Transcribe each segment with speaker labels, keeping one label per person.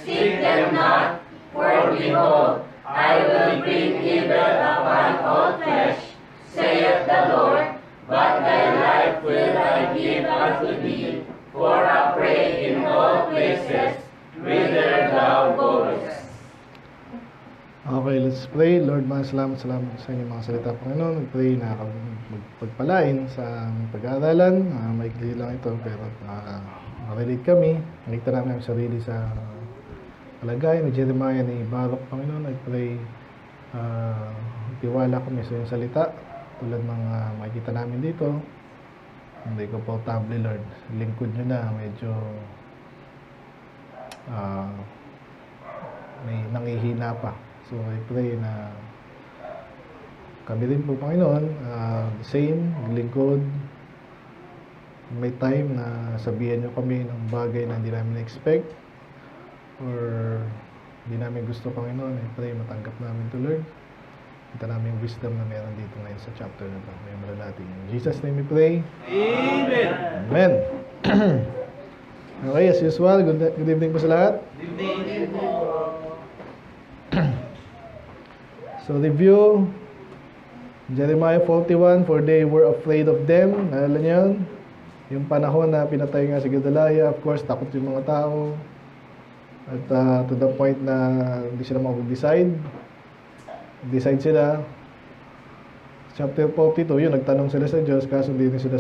Speaker 1: seek them not, for behold, I will bring evil upon all flesh, saith the Lord, but thy life will I give unto thee, for a prey in all places, whither thou goest.
Speaker 2: Okay, let's pray. Lord, salamat sa inyong mga salita, Panginoon. We pray na magpagpalain sa aming pag-aaralan. Maikli lang ito, pero makarelate kami. Nakita namin ang sarili sa kalagayan ni Jeremiah ni Baruch, Panginoon. I pray tiwala kami sa iyong salita, tulad ng makikita namin dito. Hindi ko portable, Lord. Lingkod nyo na, medyo may nangihina pa. So, I pray na kami rin po, Panginoon, same, lingkod, may time na sabihan nyo kami ng bagay na hindi namin expect or hindi namin gusto, Panginoon. I pray matanggap namin to, Lord. Kita namin yung wisdom na meron dito ngayon sa chapter na ito. Ngayon mula natin. In Jesus' name we pray. Amen! Amen! Okay, as usual, good evening po sa lahat. Good evening po. So, review Jeremiah 41, for they were afraid of them. Naalala niyo yun? Yung panahon na pinatay nga si Gedaliah, of course, takot yung mga tao. At to the point na hindi sila makapag-decide. Decide sila. Chapter 42, yun, nagtanong sila sa Diyos, kaso hindi sila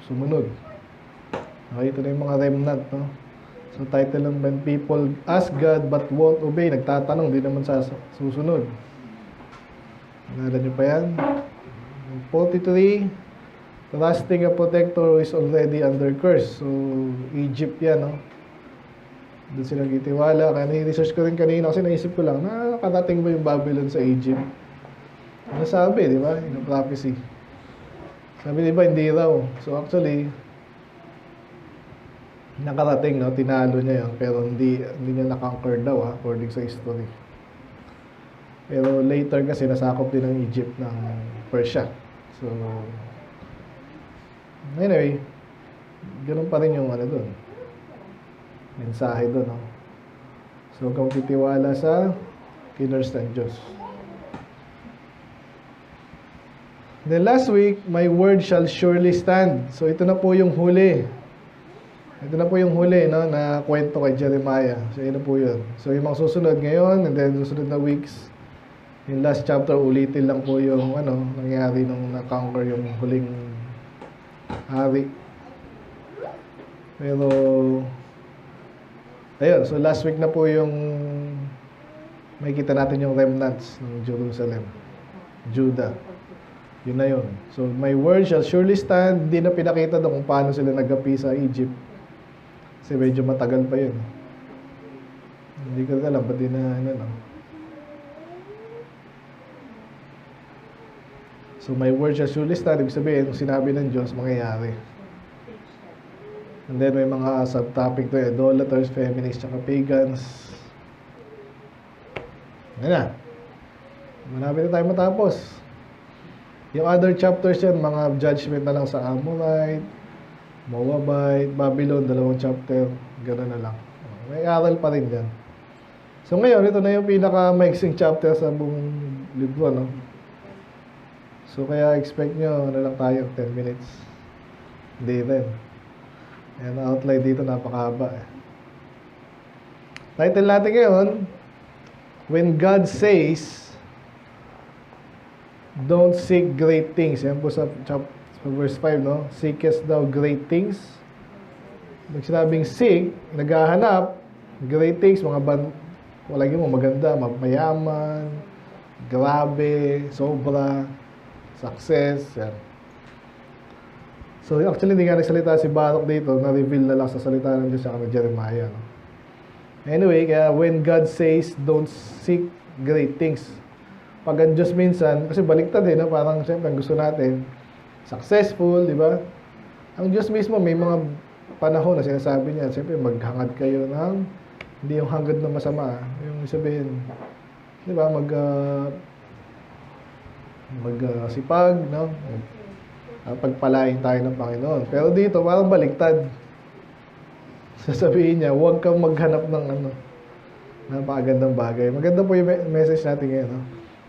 Speaker 2: sumunod. Okay, ito na yung mga remnant, no? So, title lang, when people ask God but won't obey, nagtatanong, di naman susunod. Naalala nyo pa yan? 43, trusting a protector is already under curse. So, Egypt yan, no? Doon sila nagtitiwala. Kaya ni-research ko rin kanina kasi naisip ko lang, nakarating ba yung Babylon sa Egypt? Ano sabi, di ba? Yung prophecy. Sabi, di ba, hindi raw. So, actually, nakarating, no? Tinalo niya yun. Pero hindi niya na-conquer daw, according sa history. Pero later kasi nasakop din ng Egypt ng Persia. So, anyway, ganun pa rin yung doon. Mensahe doon, no? So, kung titiwala sa killers ng Diyos. Then last week, my word shall surely stand. So, ito na po yung huli. Ito na po yung huli, no, na kwento kay Jeremiah. So, yun na po yun. So, yung mga susunod ngayon, and then susunod na weeks, yung last chapter, ulitin lang po yung nangyari nung na-conquer yung huling hari. Pero, ayun, so last week na po yung makikita natin yung remnants ng Jerusalem, Judah. Yun na yun. So, my word shall surely stand. Hindi na pinakita doon kung paano sila nagapi sa Egypt. Kasi medyo matagal pa yun. Hindi ko alam, ba't di na, So, my word shall surely stand. Ibig sabihin, kung sinabi ng Diyos, mangyayari. And then, may mga subtopic to, idolaters, feminists, tsaka pagans. Yan na. Marami na tayo matapos. Yung other chapters yan, mga judgment na lang sa Amorite, Moabite, Babylon, 2 chapter. Gano'n na lang. May aral pa rin yan. So, ngayon, ito na yung pinaka-mixing chapter sa buong libro, no? So, kaya expect nyo, lang tayo, 10 minutes. Hindi rin. Ayan, outline dito, napakahaba. Title natin ngayon, When God Says, Don't Seek Great Things. Yan po sa verse 5, no? Seekest thou great things? Pag sinabing seek, naghahanap, great things, walagin mo, maganda, mayaman, grabe, sobra, success, yan. So, actually, hindi nga nagsalita si Baruch dito, na-reveal na lang sa salita ng Diyos sa Jeremiah, no? Anyway, kaya when God says, don't seek great things. Pag ang Diyos minsan, kasi baliktad no? Parang siyempre, ang gusto natin, successful, di ba? Ang Diyos mismo, may mga panahon na sinasabi niya, siyempre, maghangad kayo ng, hindi yung hangad na masama, yung sabihin, di ba, magsipag, no? Pagpalain tayo ng Panginoon. Pero dito, parang baliktad. Sasabihin niya, huwag kang maghanap ng Napakagandang bagay. Maganda po yung message natin ngayon. No?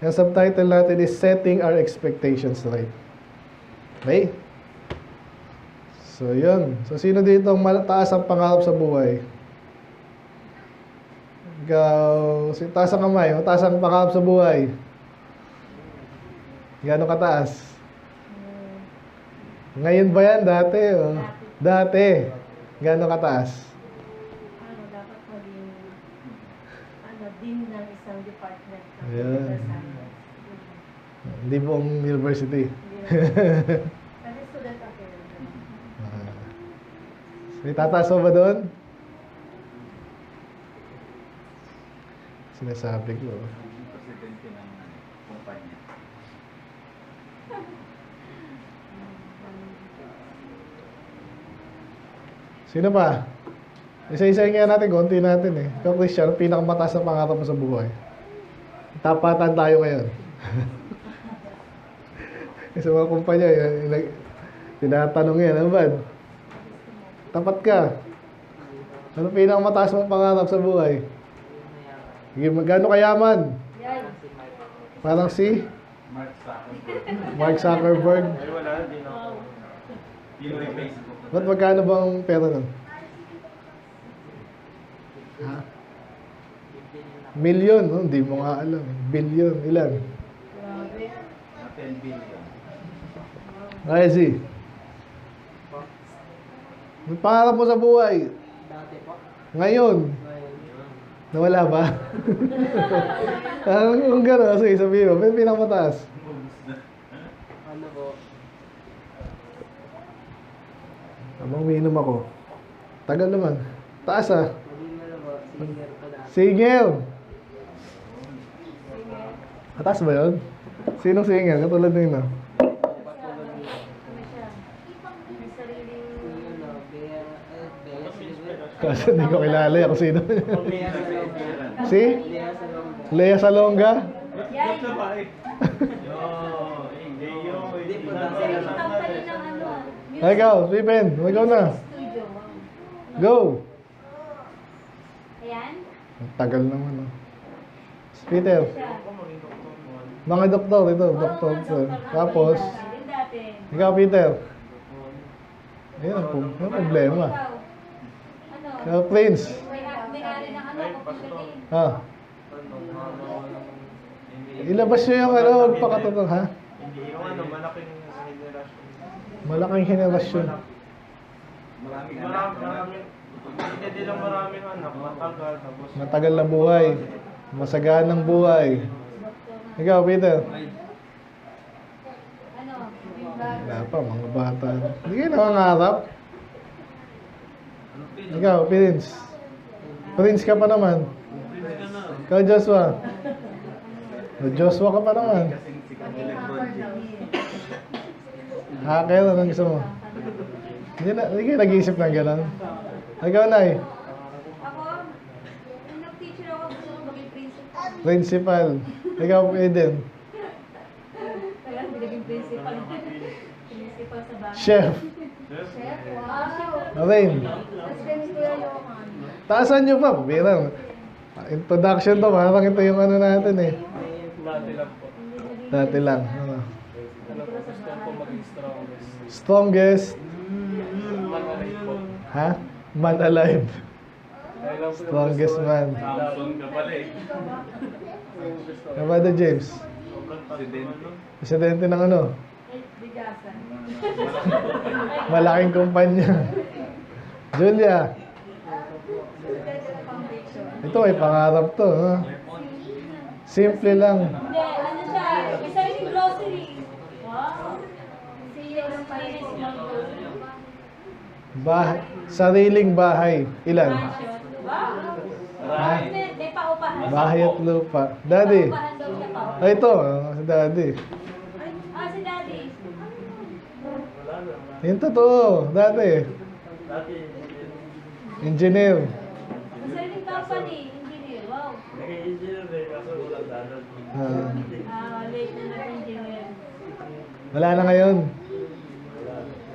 Speaker 2: Yung subtitle natin is Setting Our Expectations Right. Okay? So, yun. So, sino dito ang taas ang pangarap sa buhay? Ikaw, taas ang kamay. Taas ang pangarap sa buhay. Gano'ng kataas? Ngayon ba yan? Dati. Oh. Dati. Gano'ng kataas?
Speaker 3: Dapat maging din ng isang department ng
Speaker 2: Ayan.
Speaker 3: computer science.
Speaker 2: Hindi buong university.
Speaker 3: Kasi student ako yun.
Speaker 2: May tataas mo ba doon? Sinasabi ko.
Speaker 1: Presidente ng kumpanya.
Speaker 2: Sino pa? Isa-isahin nga natin, konti natin eh. Ikaw, Christian, ang pinakamataas na pangarap mo sa buhay. Tapatan tayo ngayon. Sa mga kumpanya, tinatanong yan, ano ba? Tapat ka. Ano pinakamataas mong pangarap sa buhay? Sige, magkano kayaman? Parang si
Speaker 1: Mark Zuckerberg.
Speaker 2: Mark Zuckerberg.
Speaker 1: Ay, wala. Hindi na ako. Hindi mo yung Facebook.
Speaker 2: Ba't magkano bang pera nun? Ha? Milyon, no? Hindi mo nga alam. Billion, ilan?
Speaker 1: Na 10 billion.
Speaker 2: Okay, si. May pangarap mo sa buhay.
Speaker 4: Dati po.
Speaker 2: Ngayon. Nawala ba? Kung gano'n, sige, sabihin mo. May pinakamataas.
Speaker 4: Ano po?
Speaker 2: Habang umiinom ako. Tagal naman. Taas ah.
Speaker 4: Maging ano po, singer po dati.
Speaker 2: Singer! Mataas ba yun? Sinong singer? Katulad nyo.
Speaker 3: May sariling
Speaker 4: Ano, Bea Silvera.
Speaker 2: Kasi hindi ko kilala ako sino.
Speaker 4: Bea Salonga.
Speaker 2: Si?
Speaker 4: Bea Salonga.
Speaker 2: Lea Salonga?
Speaker 3: Yay!
Speaker 4: Hindi po dati.
Speaker 3: Sariling company ng ano.
Speaker 2: Ay, ikaw, Stephen. Ikaw na.
Speaker 3: Studio.
Speaker 2: Go!
Speaker 3: Ayan.
Speaker 2: Ang tagal naman. Oh. Peter.
Speaker 3: Siya.
Speaker 2: Mga doktor ito. Doktor. Tapos,
Speaker 3: Yung dati.
Speaker 2: ikaw, Peter. Ayun, ang problema.
Speaker 3: Ikaw. Ano?
Speaker 2: Ikaw, Prince.
Speaker 3: May-ari ng ano, computer game.
Speaker 2: Ah. Ilabas nyo yung ano, magpakatotoo, ha?
Speaker 5: Hindi, yung ano, malaking henerasyon.
Speaker 2: Malaking henerasyon.
Speaker 1: Maraming
Speaker 5: Marami, hindi din lang maraming anak, matagal, tapos
Speaker 2: Matagal na buhay. Masaganang buhay. Ikaw, Peter.
Speaker 3: Ano? Yung vlog.
Speaker 2: Wala pa, mga bata. Hindi kayo nangangarap. Ikaw, Prince. Prince ka pa naman. Ikaw, Joshua. Joshua ka pa naman.
Speaker 1: kasing si
Speaker 3: Maging hacker daw.
Speaker 2: Hacker, anong gusto mo? Hindi kayo nag-iisip ng gano'n. Ikaw, Nay.
Speaker 3: Ako, nung nag-teacher ako, gusto ko maging principal.
Speaker 2: Principal. Ikaw, Eden.
Speaker 3: Kaya hindi naging principal. Principal sa bahay.
Speaker 2: Chef.
Speaker 3: Chef? Wow!
Speaker 2: Rain.
Speaker 3: Tapos ganito yung Johan.
Speaker 2: Taasan nyo pa. Birang. Introduction to. Parang ito yung ano natin eh.
Speaker 5: dati lang po.
Speaker 2: Dati lang. Ano?
Speaker 5: Ano po, gusto ko maging strongest.
Speaker 2: Strongest.
Speaker 5: Mangaray po.
Speaker 2: Ha? Man alive.
Speaker 5: Kaya lang po yung
Speaker 2: Strongest
Speaker 5: gusto ko.
Speaker 2: man.
Speaker 1: Samsung ka pala eh.
Speaker 5: Yung gusto ko.
Speaker 2: Kabado James.
Speaker 5: Sobrang
Speaker 1: Presidente.
Speaker 2: Presidente ng ano?
Speaker 3: Bigasan.
Speaker 2: Malaking kumpanya. Julia.
Speaker 3: Foundation.
Speaker 2: Ito ay pangarap to. Ha? Simple lang.
Speaker 3: Hindi, ano siya, may sariling grocery. Wow! CEO ng Paris Grocery.
Speaker 2: Bahay. Sariling bahay. Ilan?
Speaker 3: Mansion. Wow!
Speaker 2: Ha?
Speaker 3: Hindi, may paupahan.
Speaker 2: Bahay at lupa. Daddy.
Speaker 3: Paupahan daw siya pa.
Speaker 2: Ay, ito. Si Daddy.
Speaker 3: Si Daddy.
Speaker 2: Yung totoo. Dati. Engineer.
Speaker 3: May sariling company, engineer. Wow!
Speaker 5: Nag-engineer eh, kaso walang dadan.
Speaker 3: Late na nag-engineer.
Speaker 2: Wala na ngayon.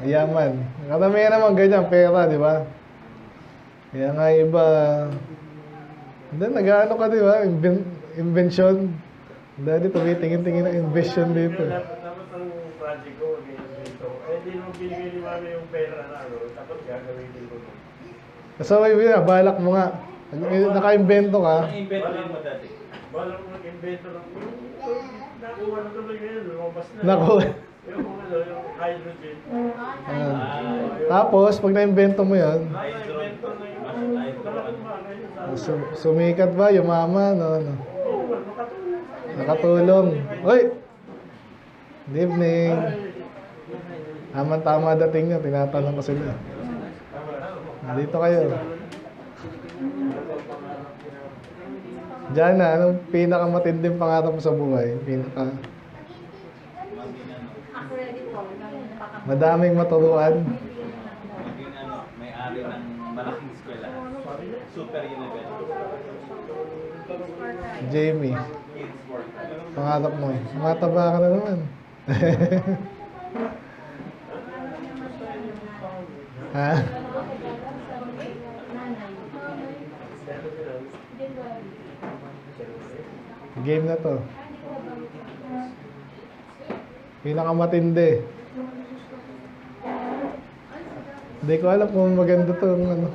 Speaker 2: Yaman. Karamihan naman ganyan, pera, di ba? Kaya nga iba, Then, nag-ano ka, di ba? Invention. Daddy, tumitingin-tingin ng invention dito.
Speaker 5: Dapat ang project ko, dito. Eh, di mo binigay ni mami yung pera na, ano, dapat gagawin ko.
Speaker 2: So, may balak mo nga. Naka-invento ka.
Speaker 5: Anong invento mo dati? Wala mo nag-invento lang. Nakuha na tuloy ngayon, lumabas na.
Speaker 2: Naku.
Speaker 5: Yung hydrogen.
Speaker 2: Tapos, pag na-invento mo yan,
Speaker 5: Na-invento na yung malaking bagay yun sa
Speaker 2: sumikat ba, yumaman, ano.
Speaker 5: Oo, makatulong.
Speaker 2: Nakatulong. Hoy! Good evening. Tama-tama dating nyo, tinatanong ko sila. Dito kayo. Diyan na, anong pinakamatinding pangarap mo sa buhay? Madaming maturuan.
Speaker 6: Maging may-ari ng malaking eskwelahan. Super university.
Speaker 2: Jamie,
Speaker 6: Kids work.
Speaker 2: pangarap mo eh. Mataba ka na naman. Ha? Game na to. Pinakamatindi. Hindi ko alam kung maganda to ano.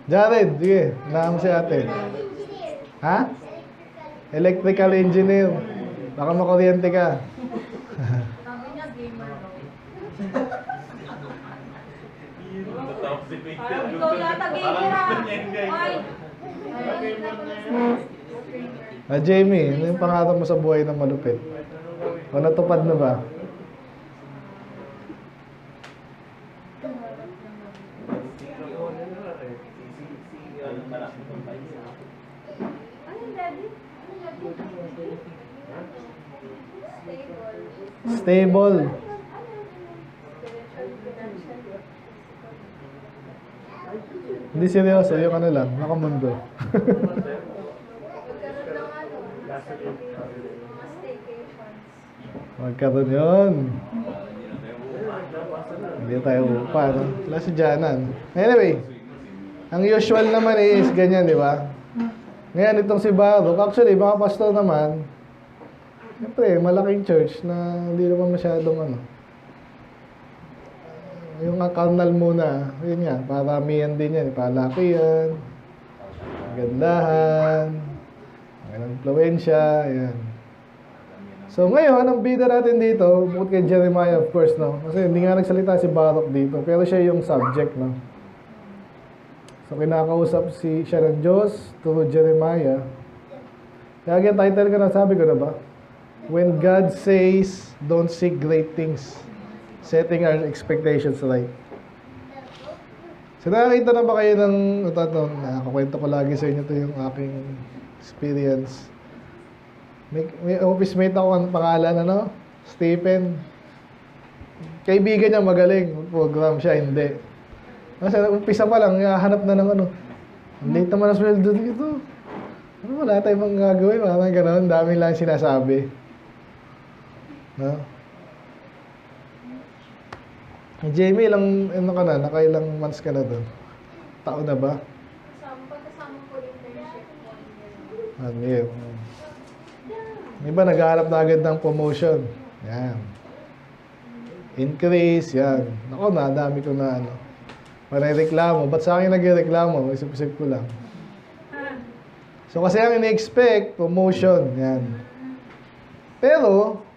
Speaker 2: Jared, sige, naam si ate. Ha? Electrical engineer. Baka makuryente ka.
Speaker 3: Sabi niya, gamer. Ikaw yata gamer ah. Ay.
Speaker 2: Jamie, ano yung pangarap mo sa buhay na malupit? O natupad na ba? Stable. Hindi seryoso, yung ano lang, nakamundo. Magkaroon yun. Hindi tayo upa, no? Wala si Janan. Anyway, ang usual naman is ganyan, di ba? Ngayon, itong si Barok, actually, mga pastor naman, siyempre, malaking church na hindi naman masyadong ano. Yung carnal muna, yun nga, paramihan din yan, palakihan, gandahan, ang influensya, yan. So ngayon, ang bida natin dito, bukod kay Jeremiah of course, no? Kasi hindi nga nagsalita si Barok dito, pero siya yung subject, no? So kinakausap siya ng Diyos through Jeremiah. Kaya again, title ka na, sabi ko na ba? When God says, don't seek great things. Setting our expectations right. So nakakita na ba kayo ng, nakakwento ko lagi sa inyo ito yung aking experience. May office mate ako, ang pangalan, ano? Stephen. Kaibigan niya magaling. Program siya, hindi. Kasi umpisa pa lang, hanap na ng ano. Late naman ang sweldo dito. Ano, wala tayong mga gagawin. Parang gano'n, dami lang sinasabi. No? Jamie, ilang, ano ka na? Nakailang months ka na doon? Taon na ba?
Speaker 3: Pagkasama ko internship ko.
Speaker 2: 1 year. Iba naghahanap na agad ng promotion. Yan. Increase, yan. Ako na, dami ko na ano. Marereklamo. Ba't sa akin nagreklamo? Isip-isip ko lang. So kasi ang ini-expect, promotion. Yan. Pero,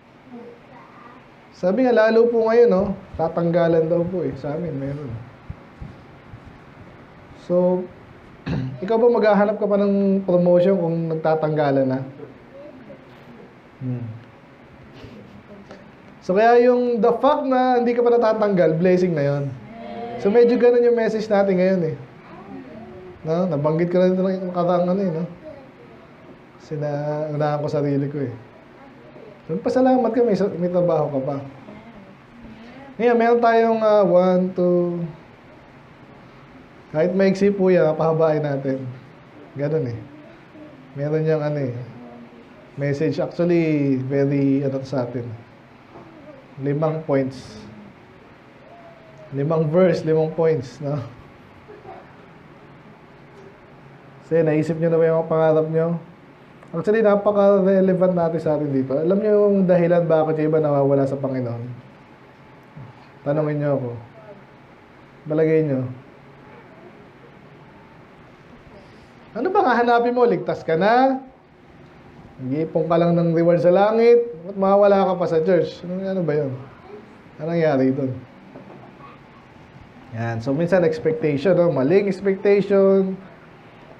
Speaker 2: sabi nga lalo po ngayon, no? Tatanggalan daw po eh. Sa amin, meron. So, ikaw ba maghahanap ka pa ng promotion kung nagtatanggalan na? So kaya yung the fact na hindi ka pa natatanggal, blessing na yon. So medyo ganun yung message natin ngayon eh. No? Nabanggit ko na ito ng nakaraang ano eh, no? Kasi naunahan ko sarili ko eh. So pasalamat ka, may trabaho ka pa. Ngayon, meron tayong 1, 2, kahit maiksi po yan, pahabain natin. Ganun eh. Meron yung ano eh, message actually very ano sa atin. 5 points. 5 verse, 5 points, no? So yun, naisip nyo na ba yung mga pangarap nyo? Actually, napaka-relevant natin sa atin dito. Alam nyo yung dahilan bakit yung iba nawawala sa Panginoon? Tanungin nyo ako. Balagay nyo. Ano ba nga hanapin mo? Ligtas ka na? Nag-iipon ka lang ng reward sa langit? Ba't mawawala ka pa sa church? Ano ba yun? Anong nangyari doon? Yan. So, minsan expectation, no? Maling expectation.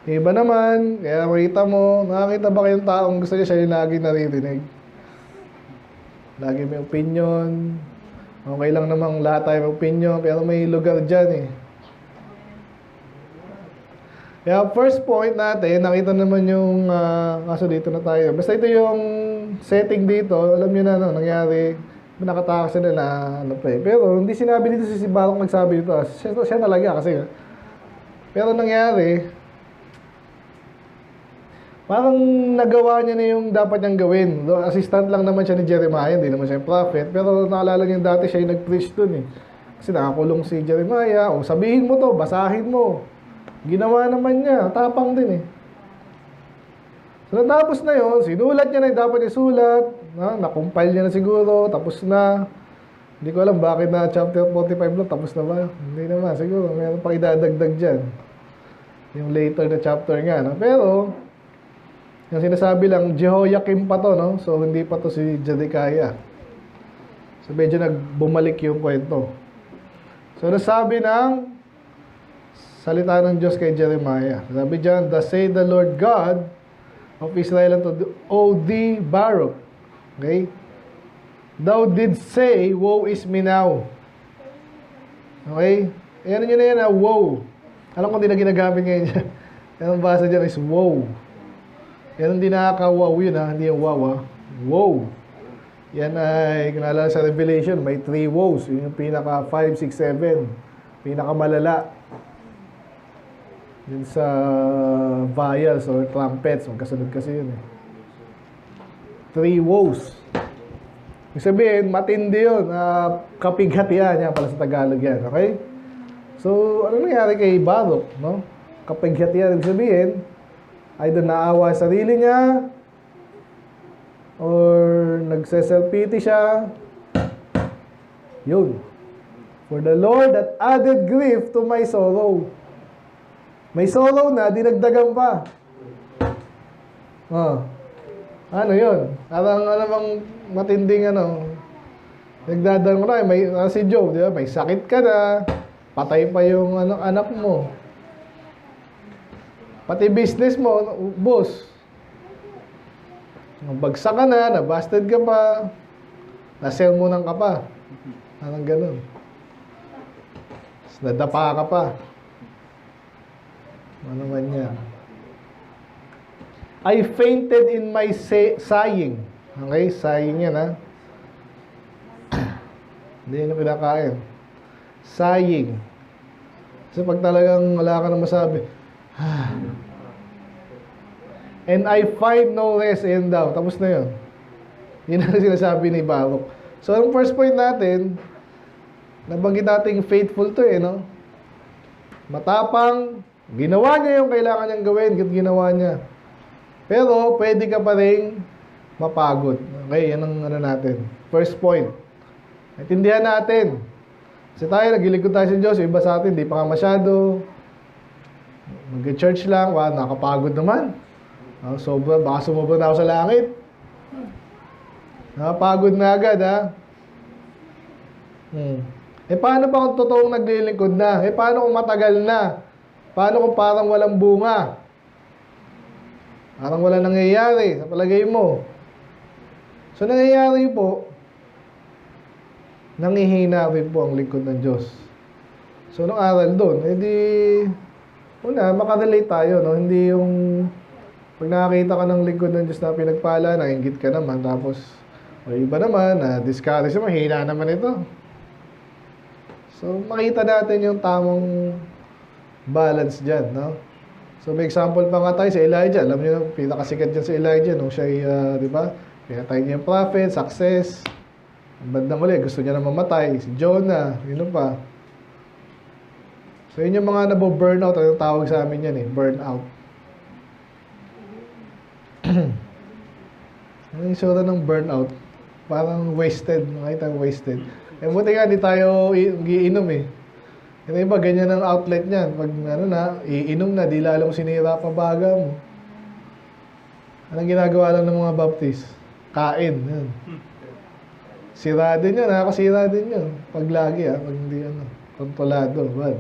Speaker 2: Iba naman, kaya makita mo, nakakita ba kayong taong gusto niya siya yung lagi naririnig? Lagi may opinion. Okay lang namang lahat tayo may opinion, pero may lugar dyan eh. Kaya first point natin, nakita naman yung, kaso dito na tayo. Basta ito yung setting dito, alam nyo na, no, nangyari, nakatakas sila na, ano pa eh. Pero hindi sinabi dito si Barok nagsabi dito, siya talaga kasi. Pero nangyari, parang nagawa niya na yung dapat niyang gawin. Assistant lang naman siya ni Jeremiah, hindi naman siya yung prophet. Pero naalala niyo dati siya yung nag-preach dun eh. Kasi nakakulong si Jeremiah. O sabihin mo to, basahin mo. Ginawa naman niya, tapang din eh. So natapos na yun, sinulat niya na yung dapat isulat. Nakumpile niya na siguro, tapos na. Hindi ko alam bakit na chapter 45 lang, tapos na ba? Hindi naman, siguro mayroon pang idadagdag dyan. Yung later na chapter nga. No? Pero, yung sinasabi lang, Jehoiakim pa to, no? So, hindi pa to si Zedekiah. So, medyo nagbumalik yung kwento. So, nasabi ng salita ng Diyos kay Jeremiah. Sabi dyan, "Thus say the Lord God of Israel unto thee, Baruch." Okay? "Thou didst say, woe is me now." Okay? Ayan nyo na yan, woe. Alam ko hindi na ginagamit ngayon dyan. Ang basa dyan is woe. Yan hindi nakaka-wow yun ha, hindi yung wow ha. Wow. Yan ay, kung naalala sa Revelation, may 3 woes. Yun yung pinaka 5, 6, 7. Pinaka malala. Yun sa vials or trumpets. Magkasunod kasi yun eh. 3 woes. Ibig sabihin, matindi yun. Kapighatian yan pala sa Tagalog yan. Okay? So, ano nangyari kay Baruch? No? Kapighatian, ibig sabihin, either naawa sa sarili niya or nagse-self-pity siya. Yun. "For the Lord that added grief to my sorrow." May sorrow na, dinagdagan pa. Ano yun? Parang bang matinding ano. Nagdadan mo na, may, si Job, di ba? May sakit ka na, patay pa yung anak mo. Pati business mo, boss. Bagsak ka na, nabasted ka pa, nasell mo ng ka pa. Parang ganun. Nadapa ka pa. Ano man yan. "I fainted in my sighing." Okay, sighing yan ha. Hindi yun ang pinakain. Sighing. Kasi pag talagang wala ka na masabi, "And I find no rest in thou." Tapos na yun. Yun ang sinasabi ni Baruch. So, ang first point natin, nabanggit natin faithful to eh, no? Matapang, ginawa niya yung kailangan niyang gawin, ginawa niya. Pero, pwede ka pa rin mapagod. Okay, yan ang ano natin. First point. Naintindihan natin. Kasi tayo, naglilingkod tayo sa Diyos, yung iba sa atin, di pa ka masyado. Mag-church lang, nakapagod naman. Sobra, baka sumubra na ako sa langit. Nakapagod na agad, ha? Paano pa kung totoong naglilingkod na? Paano kung matagal na? Paano kung parang walang bunga? Parang walang nangyayari sa palagay mo. So, nangyayari po, nangihina rin po ang lingkod ng Diyos. So, nung aral doon, una, makarelate tayo, no? Hindi yung pag nakakita ka ng lingkod ng Diyos na pinagpala, nainggit ka naman, tapos may iba naman, discourage naman, hina naman ito. So, makita natin yung tamang balance dyan, no? So, may example pa nga tayo sa Elijah. Alam niyo, pinakasikat dyan sa Elijah, nung siya, di ba? Pinatay niya yung prophet, success. Ang bandang uli, gusto niya na mamatay. Si Jonah, yun pa. So, yun yung mga nabo-burnout. Ang tawag sa amin yan eh, burnout. Ano yung sura ng burnout? Parang wasted. Nakita wasted. Eh, buti nga, di tayo giinom eh. Yung iba, ganyan ang outlet niyan. Pag ano na, iinom na, di lalong sinira pa baga mo. Anong ginagawa lang ng mga baptist? Kain. Yan. Sira din yun, nakakasira din yun. Pag lagi pag hindi kontrolado. Bad.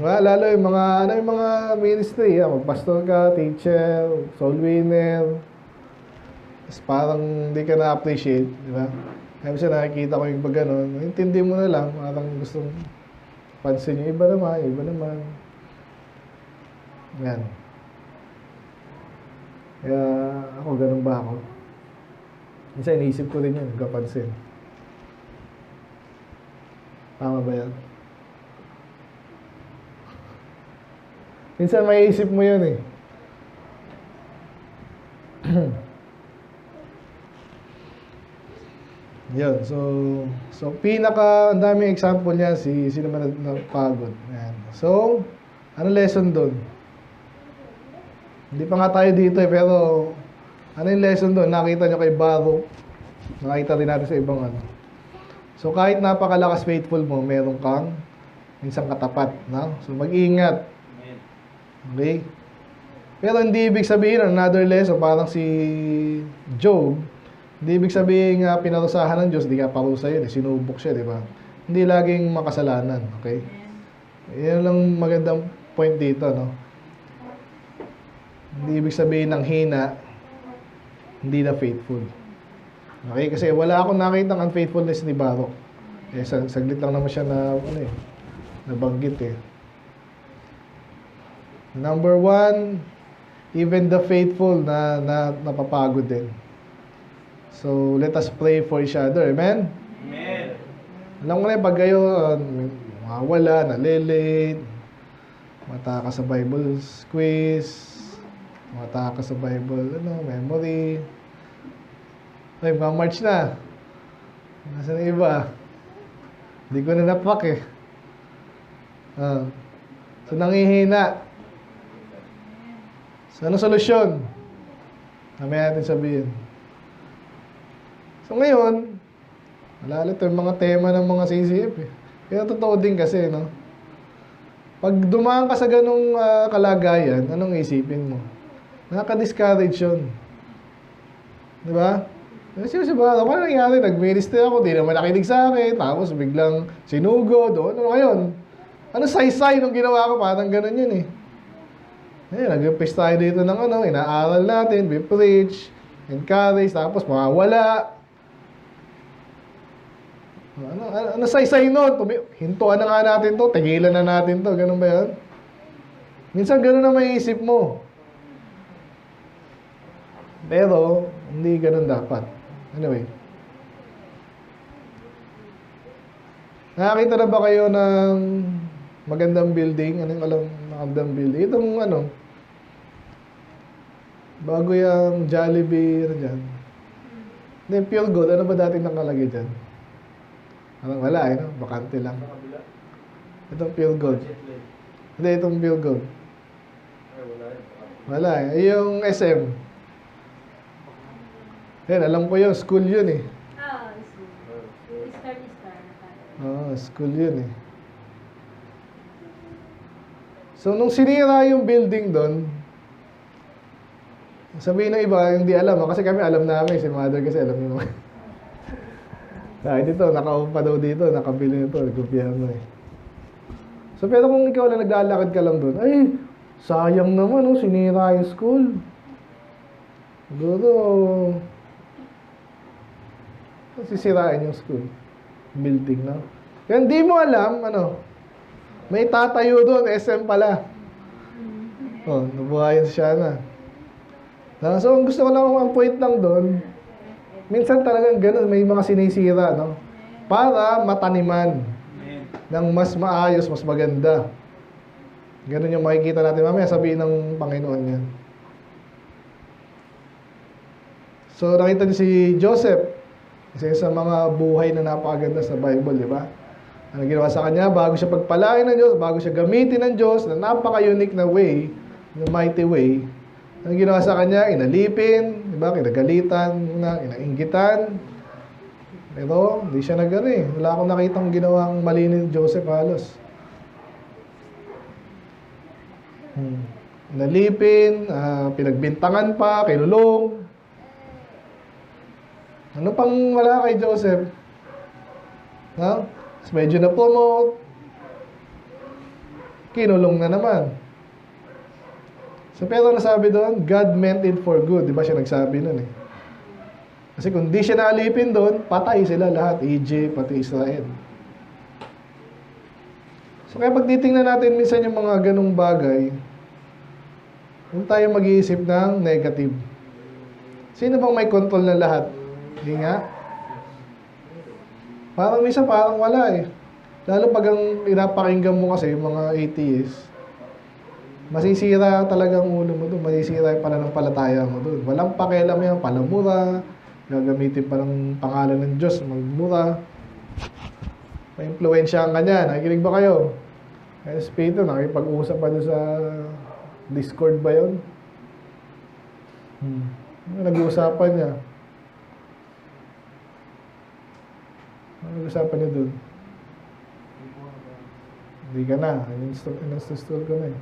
Speaker 2: Lalo yung mga ministry, magpastor ka, teacher, soul winner. Tapos parang hindi ka na-appreciate, di ba? Kaya kasi nakikita ko yung pag gano'n, intindi mo na lang, parang gustong pansin yung iba naman. Yan. Kaya ako, ganun ba ako? Minsan iniisip ko rin yun, nagkapansin. Tama ba yan? Minsan may isip mo yun eh. Yun, so ang daming example niya sino man nagpagod. Ayan. So, ano lesson doon? Hindi pa nga tayo dito eh, pero ano yung lesson doon? Nakita nyo kay Baruch, nakita rin natin sa ibang ano. So, kahit napakalakas faithful mo, meron kang minsan katapat, no? So, mag-ingat. Okay? Pero hindi ibig sabihin, another lesson, parang si Job, hindi ibig sabihin nga pinarusahan ng Diyos, di ka parusa yun, sinubok siya, di ba? Hindi laging makasalanan, okay? Yan lang magandang point dito, no? Hindi ibig sabihin ng hina, hindi na faithful. Okay? Kasi wala akong nakita ng unfaithfulness ni Baruch. Eh, saglit lang naman siya na, nabanggit eh. Number 1, even the faithful na napapagod din. So, let us pray for each other. Amen?
Speaker 6: Amen.
Speaker 2: Alam ko na pag kayo mawala, nalilate, mataka sa Bible quiz, mataka sa Bible, memory. Ay, March na. Nasaan na iba? Hindi ko na napak eh. So, nangihina. So, ano solusyon? Mamaya natin sabihin. So, ngayon, malalit yung mga tema ng mga CCF eh. Kaya totoo din kasi, no? Pag dumaan ka sa ganung kalagayan, anong isipin mo? Nakaka-discourage yun. Di ba? Kasi paano nangyari? Nag-minister ako, di naman nakinig sa akin, tapos biglang sinugod, ano ngayon? Ano saysay nung ginawa ko? Parang ganun yun eh. Ayun, nag-preach tayo dito ng inaaral natin, we preach, encourage, tapos mawawala. Ano saysay nun? Hintuan na nga natin to, tigilan na natin to, ganun ba yan? Minsan ganun na may isip mo. Pero, hindi ganun dapat. Anyway. Nakakita na ba kayo ng magandang building? Anong alam magandang building? Itong bago yung Jollibee, dyan. Hindi, Pure Gold. Ano ba dating nakalagay dyan? Wala eh, no? Bakante lang. Itong Pure Gold. Hindi, itong Pure Gold. Wala eh. Yung SM. Yan, alam ko yun. School yun eh. School yun eh. So, nung sinira yung building doon, sabihin ng iba, hindi alam. Kasi kami alam namin. Si mother kasi alam niyo. Dito, nakaupa daw dito. Nakabili nito. Nagkupihan mo eh. So, pero kung ikaw na naglalakad ka lang doon, ay, sayang naman, sinira yung school. Siguro, sisirain yung school. Building na. Kaya hindi mo alam, may tatayo doon, SM pala. Nabuhayan siya na. So, ang gusto ko lang, ang point lang doon, minsan talagang ganun, may mga sinisira, no? Para mataniman ng mas maayos, mas maganda. Ganun yung makikita natin. Mamaya sabihin ng Panginoon yan. So, nakita niyo si Joseph. Kasi sa mga buhay na napakaganda sa Bible, di ba? Ano ginawa sa kanya? Bago siya pagpalain ng Diyos, bago siya gamitin ng Diyos na napaka-unique na way, na mighty way, ano ginawa sa kanya? Inalipin, di ba? Kinagalitan, inainggitan. Pero, hindi siya nagari. Wala akong nakitang ginawang mali ni Joseph halos. Inalipin, pinagbintangan pa, kinulong. Ano pang wala kay Joseph? Ha? Medyo na-promote. Kinulong na naman. So, pero nasabi doon, God meant it for good. Di ba siya nagsabi nun eh? Kasi kung di siya naalipin doon, patay sila lahat. Egypt, pati Israel. So, kaya pag titingnan natin minsan yung mga ganong bagay, huwag tayo mag-iisip ng negative. Sino bang may control na lahat? Hindi nga. Parang minsan parang wala eh. Lalo pag ang pinapakinggan mo kasi yung mga atheists, masisira talaga ang ulo mo doon. Masisira yung pananampalataya mo doon. Walang pakialam yan, palamura, gagamitin pa ng pangalan ng Diyos, magmura. May-impluensyahan ka niya. Nakikinig ba kayo? Kaya Espiritu, nakipag-usap pa doon sa Discord ba yun? Nag-uusapan niya. Nag-uusapan niya doon. Hindi ka na. In-install ko na eh.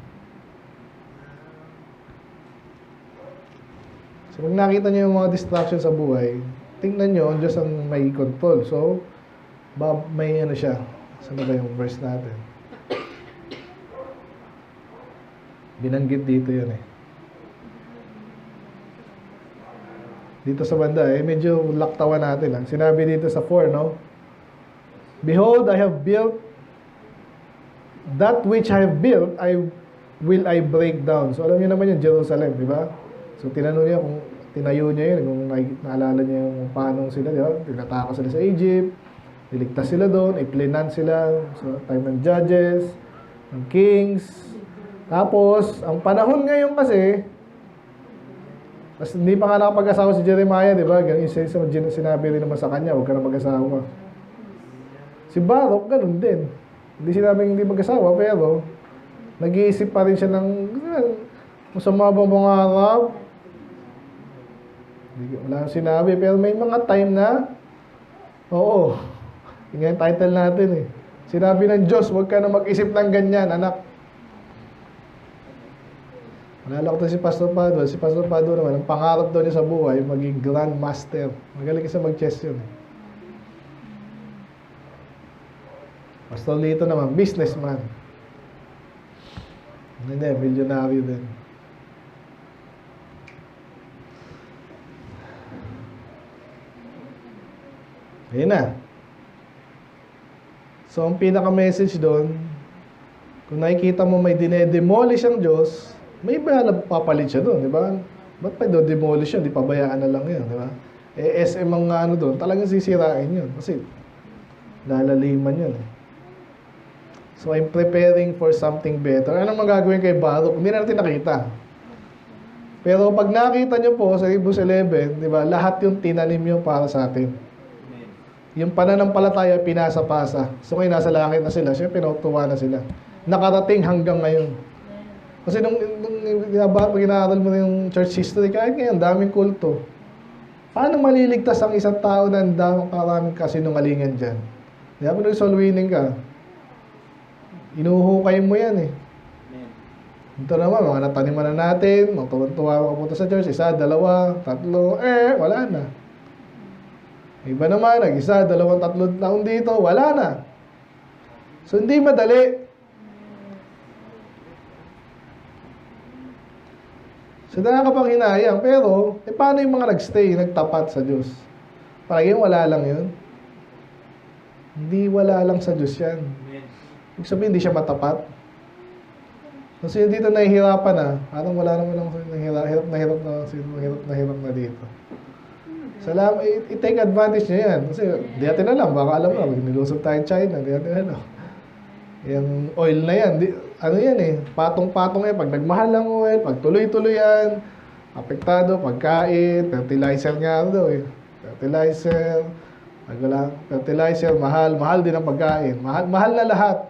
Speaker 2: So, pag nakita niyo yung mga distractions sa buhay, tingnan niyo, ang Diyos ang may control. So, may ano siya. Saan ba yung verse natin? Binanggit dito yun eh. Dito sa banda eh, medyo laktawan natin lang. Sinabi dito sa 4, no? Behold, I have built that which I have built, will I break down. So, alam niyo naman yung Jerusalem, di ba? So, tinanong niya kung tinayo niya yun, kung naalala niya yung paano sila, di ba? Tinataka sila sa Egypt, niligtas sila doon, iplinan sila sa time ng judges, ng kings. Tapos, ang panahon ngayon kasi, mas hindi pa nga nakapag-asawa si Jeremiah, di ba? Ganun yung sinabi rin naman sa kanya, huwag ka na mag-asawa. Si Baruch, ganun din. Hindi sinabing hindi mag-asawa, pero nag-iisip pa rin siya ng masama bang mga Arab. Wala nang sinabi, pero may mga time na, oo, yun yung title natin eh. Sinabi ng Diyos, huwag ka na mag-isip ng ganyan, anak. Nalala ko to si Pastor Pado. Si Pastor Pado naman, ang pangarap daw niya sa buhay, maging Grand Master. Magaling kasi mag-chess yun. Pastor Lito naman, businessman. Hindi, milyonaryo din. Ayun na. So, ang pinaka-message doon, kung nakikita mo may dinedemolish ang Diyos, may iba na papalit siya doon, di ba? Ba't pa do-demolish yun? Di pabayaan na lang yun, di ba? Eh, SM ang ano doon, talagang sisirain yun. Kasi, lalaliman yun. So, I'm preparing for something better. Anong magagawin kay Baruch? Hindi na natin nakita. Pero pag nakita nyo po sa Hebrews 11, di ba, lahat yung tinanim yung para sa atin. Yung pananampalataya, pinasa-pasa. So, ngayon nasa langit na sila. Siyempre, pinautuwa na sila. Nakarating hanggang ngayon. Kasi nung ginaaral mo na yung church history, kahit ngayon, daming kulto. Paano maliligtas ang isang tao na daming kasinungalingan dyan? Di ba, kung soul winning ka, inuhukay mo yan eh. Ito naman, mga nataniman na natin, magtuwa makapunta sa church, 1, 2, 3, wala na. Iba naman, nag-1, 2, 3 taon dito, wala na. So, hindi madali. So, nakakapanghinayang. Pero, paano yung mga nagstay, nagtapat sa Diyos? Parang yung wala lang yun. Hindi wala lang sa Diyos yan. Ibig sabihin, hindi siya matapat. Kasi dito nahihirapan na. Parang wala naman lang hirap na dito. Salamat, i-take advantage niya yan. Kasi, di natin alam. Baka alam mo, nilusog tayo China. Di natin alam. Yung oil na yan, ano yan eh, patong-patong yan. Pag nagmahal ang oil, pag tuloy-tuloy yan, apektado, pagkain, fertilizer nga daw eh. Fertilizer, Wala, fertilizer, mahal. Mahal din ang pagkain. Mahal na lahat.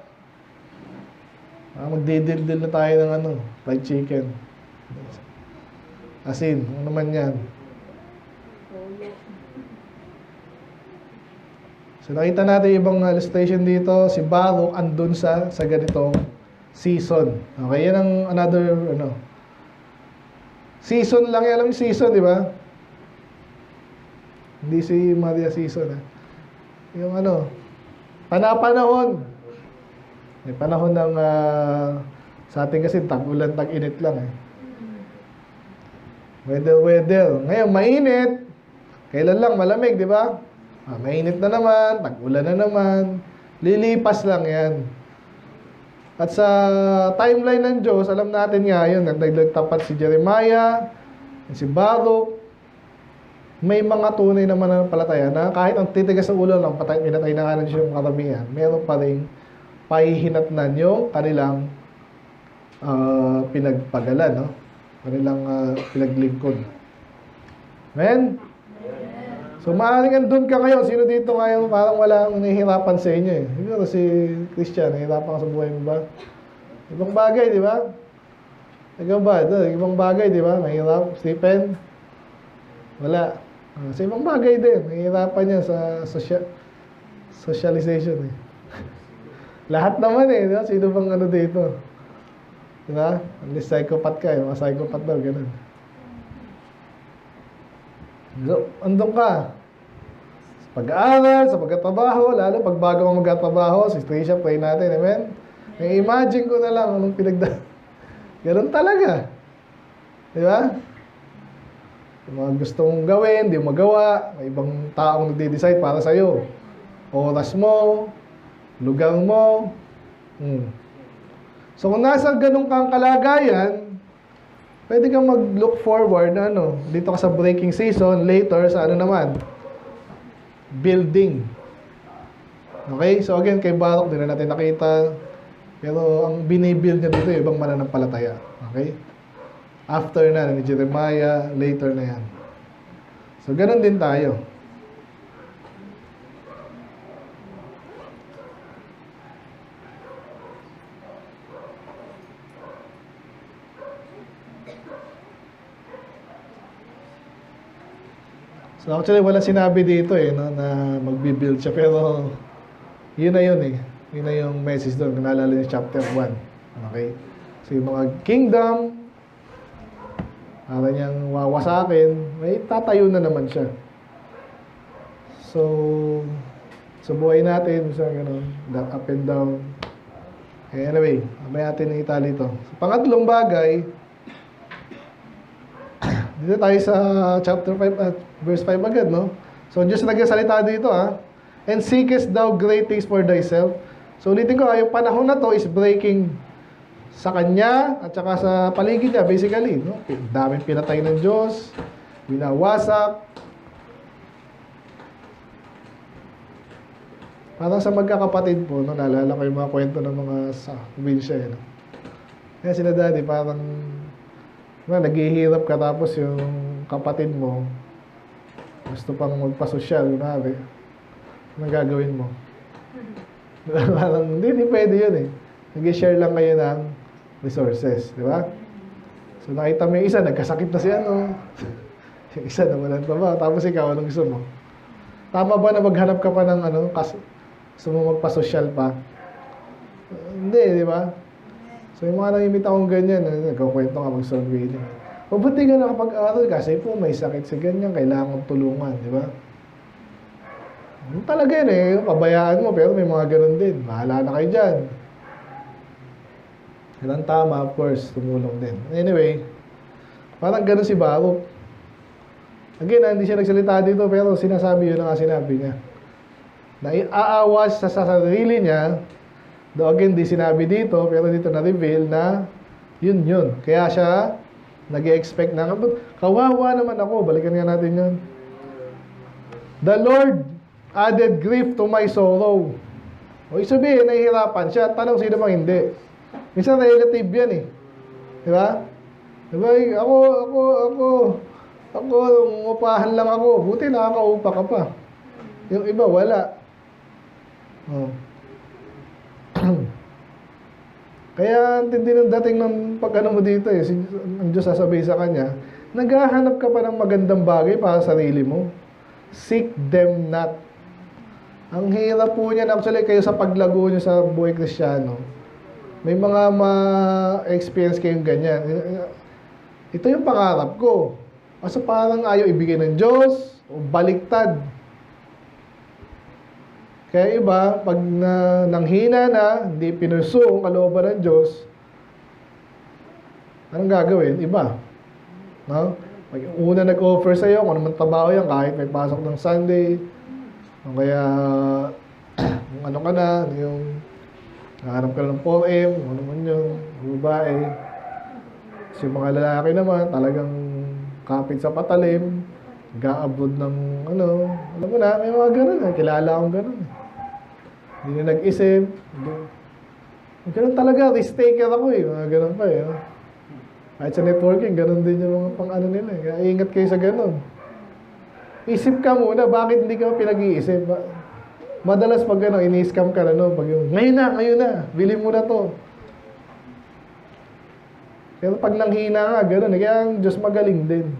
Speaker 2: Magdidildil na tayo ng fried chicken. Asin, ano naman yan. So nakita natin ibang illustration dito. Si Baruch andun sa ganitong season. Okay, yan ang another season lang yan. Alam yung season, di ba? Hindi si Maria season. Yung panahon. May panahon ng sa atin kasi tag-ulan, tag-init lang eh. Weather. Ngayon, mainit. Kailan lang malamig, di ba? Mainit na naman, tag-ulan na naman. Lilipas lang yan. At sa timeline ng Diyos, alam natin nga yun, nagtapat si Jeremiah, si Baruch. May mga tunay na mananampalataya na kahit ang titigas ng ulo lang, pinatay na nga ng Diyos yung karamihan, meron pa rin pahihinatnan yung kanilang pinagpagalan, kanilang pinaglingkod. Amen? So, maaaring andun ka ngayon. Sino dito ngayon parang walang nahihirapan sa inyo eh? Siguro si Christian, nahihirapan ka sa buhay mo ba? Ibang bagay, di ba? Ikaw ba? Ibang bagay, di ba? Mahirap. Stephen? Wala. Sa ibang bagay din. Nahihirapan niya sa socialization eh. Lahat naman eh. Di ba? Sino bang dito? Di ba? Unless psychopath ka. Yung mga psychopath daw, ganun. So, andun ka. Sa pag-aaral, sa pagkatrabaho, lalo pag bago ka magkatrabaho, si Trisha, pray natin, amen? I-imagine ko na lang anong ganun talaga. Di ba? Yung mga gusto mong gawin, di mo magawa, may ibang taong nagde-decide para sa'yo. Oras mo, lugar mo. So, kung nasa ganun kang kalagayan, pwede kang mag-look forward na dito ka sa breaking season, later sa naman, building. Okay? So again, kay Baruch, din na natin nakita. Pero ang binibuild niya dito, ibang mananampalataya. Okay? After na ni Jeremiah, later na yan. So ganun din tayo. So actually, wala sinabi dito na magbi-build siya. Pero, yun na yun eh. Yun na yung message doon. Kung naalala niyo chapter 1. Okay? So yung mga kingdom, para niyang wawasakin, may tatayo na naman siya. So, sa buhay natin, sa up and down. Okay, anyway, may natin nakita dito. So, pangatlong bagay, dito tayo sa chapter 5, verse 5 agad, no? So, Diyos nagsasalita dito, And seekest thou great things for thyself. So, ulitin ko, yung panahon na to is breaking sa Kanya at saka sa paligid niya, basically, no? Daming pinatay ng Diyos, winawasak. Parang sa magkakapatid po, no? Naalala ko yung mga kwento ng mga sa probinsya, no? Kaya sila daddy, parang naghihirap ka tapos yung kapatid mo gusto pang magpasosyal, kunwari. Anong gagawin mo? Parang, hindi pwede yun eh. Nag-share lang kayo ng resources, di ba? So nakita mo yung isa, nagkasakit na si yung isa nawalan pa ba? Tapos ikaw, anong gusto mo? Tama ba na maghanap ka pa ng gusto mo magpasosyal pa? Hindi, di ba? So yung mga nangimit akong ganyan, nagkakwento nga mag-survey niya. Mabuti ka nakapag-aral kasi po may sakit sa ganyan, kailangan tulungan, di ba? Talaga yun eh, pabayaan mo, pero may mga ganun din. Bahala na kayo dyan. Yan ang tama, of course, tumulong din. Anyway, parang ganun si Baruch. Again, hindi siya nagsalita dito, pero sinasabi yun ang sinabi niya. Na iaawas sa sarili niya. Though again, di sinabi dito, pero dito na-reveal na yun. Kaya siya nag-expect na, kawawa naman ako. Balikan nga natin yun. The Lord added grief to my sorrow. O sabihin, nahihirapan siya. Tanong sino bang hindi. Minsan relative yan eh. Di ba? Diba? Ako, upahan lang ako. Buti nakakaupa ka pa. Yung iba, wala. Oh. Kaya hindi nang dating ng pag-ano mo dito eh. Ang Diyos sasabihin sa kanya, naghahanap ka pa ng magandang bagay para sa sarili mo. Seek them not. Ang hirap po niyan actually kayo sa paglago niyo sa buhay Kristiyano. May mga ma-experience kayong ganyan. Ito yung pangarap ko. Kaso parang ayaw ibigay ng Diyos o baliktad. Kaya iba, pag nanghina na, hindi pinuso ang kalooban ng Diyos, anong gagawin? Iba. No? Pag una nag-offer sa'yo, kung ano man trabaho yan, kahit may pasok ng Sunday, o kaya, kung ano ka na, yung nakahanap ka ng 4M, ano man yun, babae. Kasi yung mga lalaki naman, talagang kapit sa patalim, ga-abroad ng ano, alam mo na, may mga ganun eh, kilala akong ganun eh. Hindi na nag-isip. Ganun talaga, risk taker ako eh, mga ganun pa eh. Kahit sa networking, ganun din yung mga pang-ano nila eh. Kaya ingat kayo sa ganun. Isip ka muna, bakit hindi ka pinag-iisip? Madalas pag ano, ini-scam ka na, no? Pag yung, ngayon na, bili mo na to. Pero pag nanghina nga, gano'n. Kaya ang Diyos magaling din.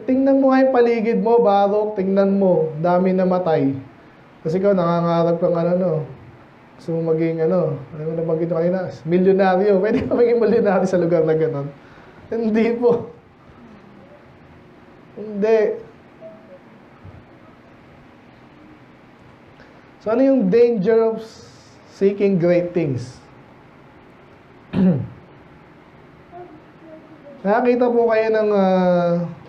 Speaker 2: Tingnan mo nga yung paligid mo, Barok, tingnan mo, dami namatay. Kasi ikaw, nangangarap kang ano, no? Gusto mo maging ano mo nabanggit ko kanina, milyonaryo. Pwede ka maging milyonaryo sa lugar na gano'n. Hindi po. Hindi. So, ano yung danger of seeking great things? Nakakita po kayo ng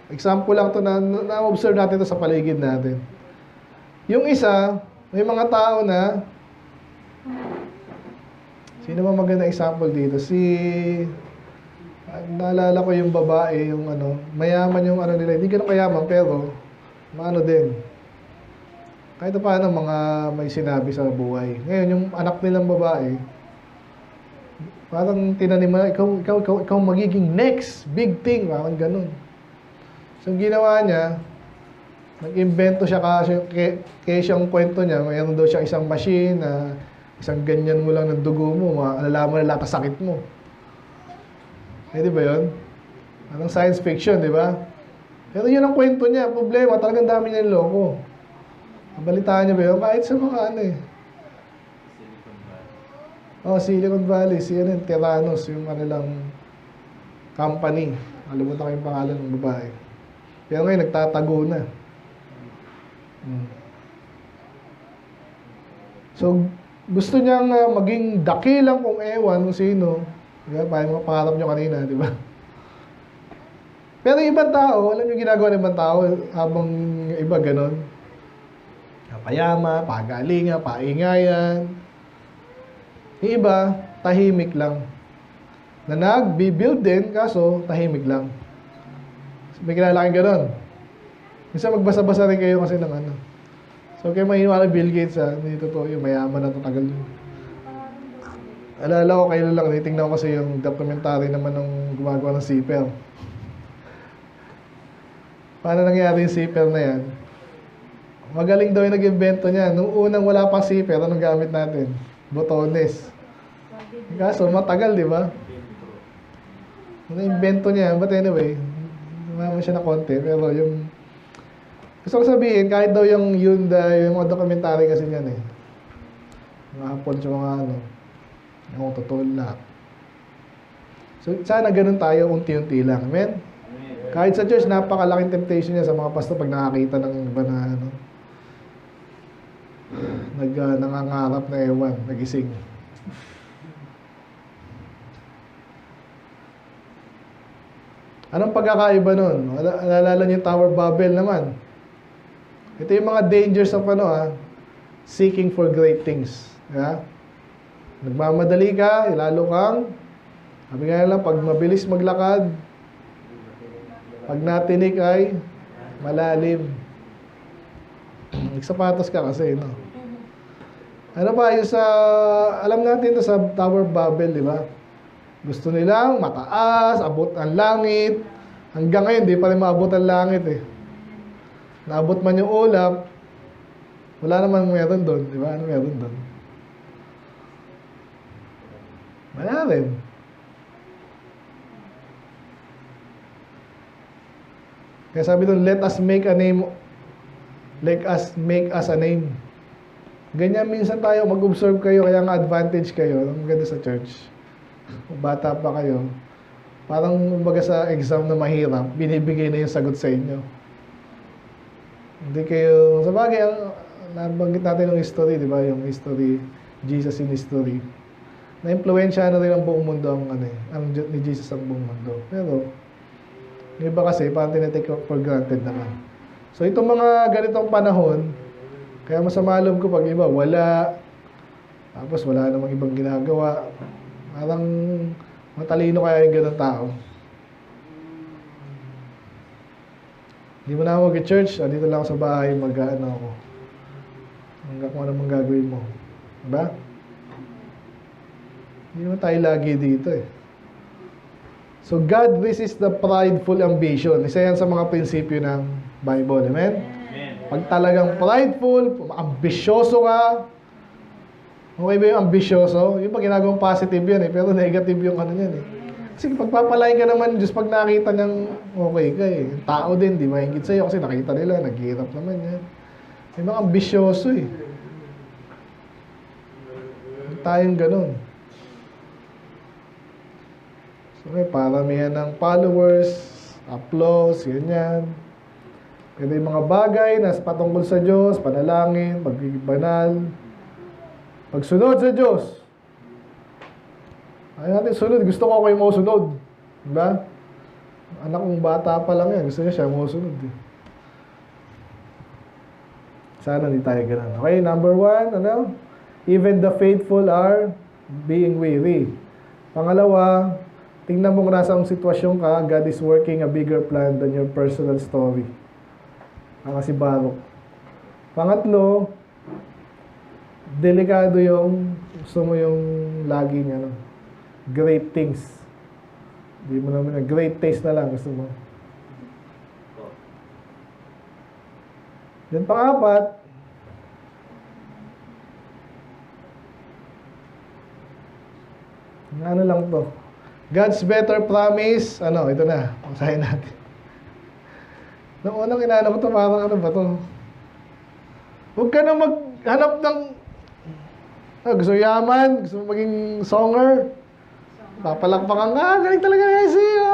Speaker 2: example lang to na-observe natin to sa paligid natin. Yung isa, may mga tao na, sino ba maganda example dito? Naalala ko yung babae, yung ano, mayaman yung ano nila, hindi ganun kayaman, pero, maano din. Kahit paano mga may sinabi sa buhay. Ngayon, yung anak nilang babae, parang tinanim mo na, ikaw magiging next big thing, parang ganun. So, yung ginawa niya, nag-invento siya kaya siyang kwento niya, mayroon daw siya isang machine na isang ganyan mo lang ng dugo mo, malalaman na lahat ng sakit mo. Eh, di ba yun? Anong science fiction, di ba? Pero yun ang kwento niya. Problema, talagang dami niya loko. Balitaan niyo ba yun? Kahit sa mga ano eh. Silicon Valley. Si ano, Theranos, yung kanilang company. Alimutan ko yung pangalan ng babae. Pero ngayon, nagtatago na. So, gusto niyang maging dakilang kung ewan kung sino. Diba? Parang mga pangarap niyo kanina, di ba? Pero ibang tao, alam niyo ginagawa ng ibang tao habang iba ganon. Payama, pagalinga, paingayan. Yung iba, tahimik lang. Na nag-build din, kaso tahimik lang. May kilala kayong ganon. Minsan magbasa-basa rin kayo kasi ng ano. So, kayo mahiniwala Bill Gates hindi totoo yung mayaman na tatagal yun. Alala ko kayo lang, titingnan ko kasi yung documentary naman ng gumagawa ng zipper. Paano nangyari yung zipper na yan? Magaling daw yung nag-invento niya. Nung unang wala pang zipper, anong gamit natin? Botones. Kaso, matagal, di ba? Na-invento niya. But anyway, naman siya na konti. Pero yung... Gusto ko sabihin, kahit daw yung Hyundai, yung mga dokumentary kasi niyan eh. Mga hapon sa mga ano. Yung totoo lahat. So, sana ganun tayo, unti-unti lang. Amen? Kahit sa church, napakalaking temptation niya sa mga pastor pag nakakita ng iba na ano. Nangangarap na ewan, nagising. Anong pagkakaiba nun? Alala niyo yung Tower Babel naman. Ito yung mga dangers of seeking for great things. Yeah? Nagmamadali ka, lalo kang, sabi nga lang, pag mabilis maglakad, pag natinik ay malalim. Nagsapatos ka kasi, no? Ano pa, yung sa, alam natin ito sa Tower Babel, di ba? Gusto nilang mataas, abot ang langit. Hanggang ngayon, di pa rin maabot ang langit eh. Naabot man yung ulap, Wala namang meron doon, di ba? Ano meron doon? Wala rin. Kaya sabi doon, let us make a name, let us make us a name. Ganyan minsan tayo, mag-observe kayo, kaya nga advantage kayo. Ang ganda sa church. Kung bata pa kayo, parang kumbaga sa exam na mahirap, binibigay na yung sagot sa inyo. Hindi kayo, sa bagay, nabanggit natin yung history, di ba? Yung history, Jesus in history. Na-impluensya na rin ang buong mundo ni Jesus ang buong mundo. Pero, yung iba kasi, parang tinitake for granted naman. So, itong mga ganitong panahon, kaya masama loob ko pag iba, wala. Tapos wala namang ibang ginagawa. Parang matalino kaya yung ganun tao. Hindi mo na ako mag-church, dito lang ako sa bahay, mag-ano ako. Hanggang kung anong gagawin mo. Diba? Hindi naman tayo lagi dito eh. So God resists the prideful ambition. Isa yan sa mga prinsipyo ng Bible. Amen? Pag talagang prideful, ambisyoso ka, okay ba yung ambisyoso? Yung pag ginagawang positive yan eh, pero negative yung ano yan eh. Kasi pagpapalain ka naman, Diyos pag nakita niyang okay ka eh. Yung tao din, di mahingit sa'yo kasi nakita nila, naghihirap naman yan. May mga ambisyoso eh. Hindi tayong ganun. So may paramihan ng followers, applause, ganyan. Kaya yung mga bagay na patungkol sa Diyos, panalangin, pagiging banal, pagsunod sa Diyos. Ayaw natin sunod. Gusto ko kayo mausunod. Diba? Anak kong bata pa lang yan. Gusto niya siya mausunod. Sana hindi tayo ganun. Okay, number 1, even the faithful are being weary. Pangalawa, tingnan mo kung nasa ang sitwasyon ka, God is working a bigger plan than your personal story. Si Baruch. Pangatlo, delikado yung gusto mo yung lagi niya, great things. Hindi mo naman great taste na lang gusto mo. Then pang-apat, ano lang to? God's better promise, ito na, usahin natin. Noong unang inano ko ito, parang ano ba ito? Huwag ka na maghanap ng gusto yaman, gusto maging songer. Papalakpakan ka, galing talaga na yung siyo.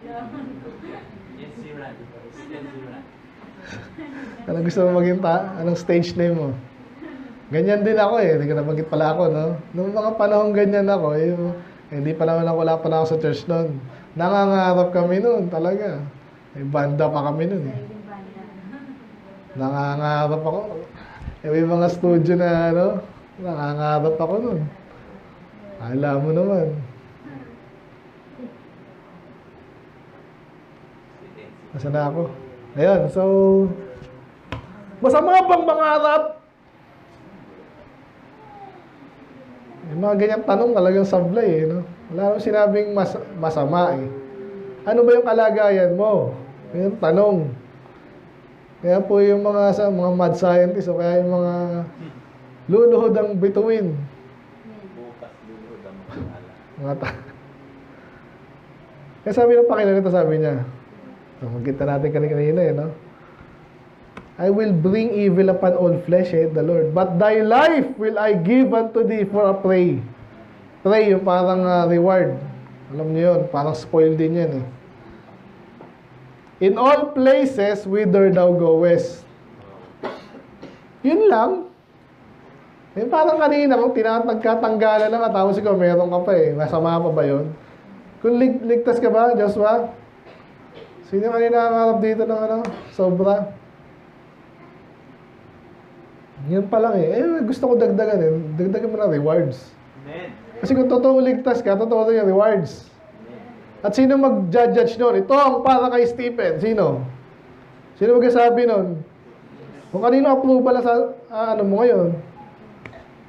Speaker 6: Yes, Ziran.
Speaker 2: Anong gusto mo maging anong stage name mo? Ganyan din ako eh, hindi ko nabanggit pala ako, no? Noong mga panahon ganyan ako, hindi pa naman wala pa na ako sa church noon. Nangangarap kami noon, talaga. May banda pa kami noon eh. Nangangarap ako. May mga studio na nangangarap ako noon. Alam mo naman. Nasaan na ako? Ayun, so masama bang mangarap? Yung mga ganyang tanong talagang sablay eh, Wala naman sinabing masama eh. Ano ba yung kalagayan mo? Yung tanong. Kaya po yung mga mad scientists o kaya yung mga luluhod ang bituin.
Speaker 6: Bukas luluhod ang mga
Speaker 2: Kaya sabi ng Panginoon ito, sabi niya, magkita natin kanina I will bring evil upon all flesh, the Lord. But thy life will I give unto thee for a prey. Prey, yung parang reward. Alam niyo yun, parang spoil din yan eh. In all places whither thou goest. Yun lang. Parang kanina, kung nagkatanggalan na nga, tapos ikaw, meron ka pa eh. Masama pa ba yun? Kung ligtas ka ba, Joshua? Sino kanina nangangarap dito ng sobra? Yan pa lang eh. Gusto ko dagdagan eh. Dagdagan mo na rewards.
Speaker 6: Amen.
Speaker 2: Kasi kung totoo ligtas ka, totoo rin yung rewards. At sino mag-judge nun? Ito ang para kay Stephen. Sino? Sino magsasabi nun? Kung kanino approval sa mo ngayon?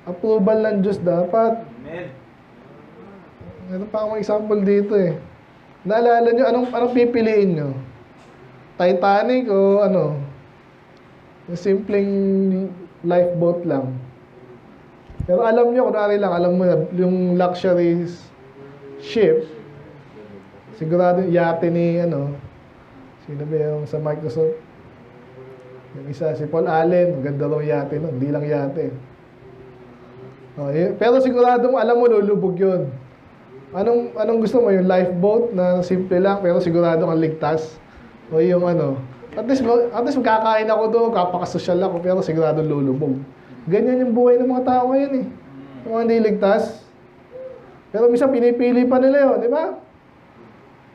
Speaker 2: Approval ng Diyos dapat.
Speaker 6: Amen.
Speaker 2: Meron pa akong example dito eh. Naalala nyo, anong pipiliin nyo? Titanic o Yung simpleng lifeboat lang. Pero alam nyo, kunwari lang, alam mo na, yung luxury ship, sigurado yung yate ni, sino ba yung sa Microsoft? Yung isa, si Paul Allen, ganda raw yate nun, hindi lang yate. Pero sigurado mo, alam mo, lulubog yun. Anong gusto mo? Yung lifeboat na simple lang, pero sigurado kang ligtas? O yung at least magkakain ako doon, kapakasosyal ako, pero sigurado lulubog. Ganyan yung buhay ng mga tao ngayon eh. Yung mga hindi ligtas. Pero minsan pinipili pa nila yun, di ba?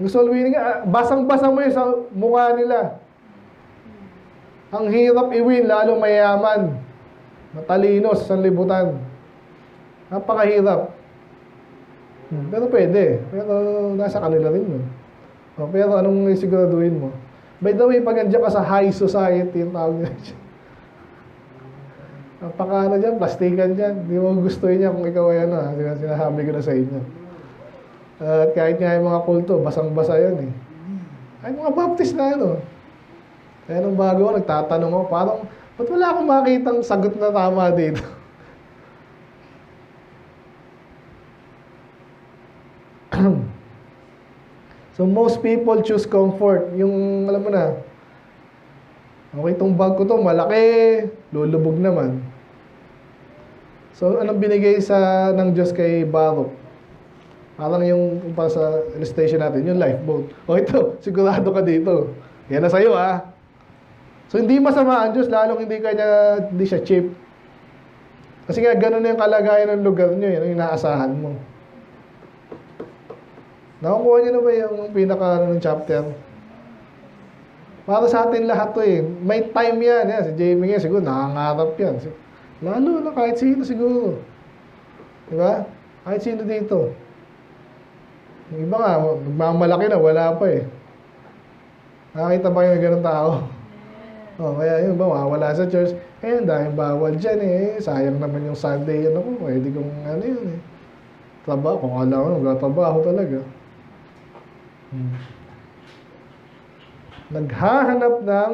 Speaker 2: Gusto winning, basang-basa mo yun sa mukha nila. Ang hirap i-win, lalo mayaman. Matalino sa sanlibutan. Napakahirap. Pero pwede. Pero nasa kanila rin yun. Pero anong siguraduhin mo? By the way, pag andyan ka sa high society, yung tawag nila dyan. Napaka dyan, plastikan dyan. Di mo gustuhin niya kung ikaw ay sinasabi ko na sa inyo. At kahit nga yung mga kulto, basang-basa yan eh. Ay mga baptist na Kaya nung bago ako, nagtatanong ako, parang, ba't wala akong makitang sagot na tama dito? So most people choose comfort. Yung, alam mo na, okay, itong bag ko to, malaki, lulubog naman. So, anong binigay ng Diyos kay Baruch? Parang yung para sa illustration natin, yung lifeboat. O ito, sigurado ka dito. Yan na sa'yo, ha? So, hindi masama ang Diyos, lalong hindi siya cheap. Kasi nga, ganun na yung kalagayan ng lugar nyo, yan yung inaasahan mo. Nakukuha niyo na ba yung pinaka ng chapter? Para sa atin lahat to eh. May time yan. Si Jamie nga siguro nakangarap yan. Lalo na kahit sino siguro. Diba? Kahit sino dito. Yung iba nga, magmamalaki na, wala pa eh. Nakakita ba yung ganun tao? Kaya yung iba, wala sa church. Dahil bawal dyan eh. Sayang naman yung Sunday yan ako. Pwede kong yun eh. Trabaho. Kung alam mo, magtatrabaho talaga. Naghahanap ng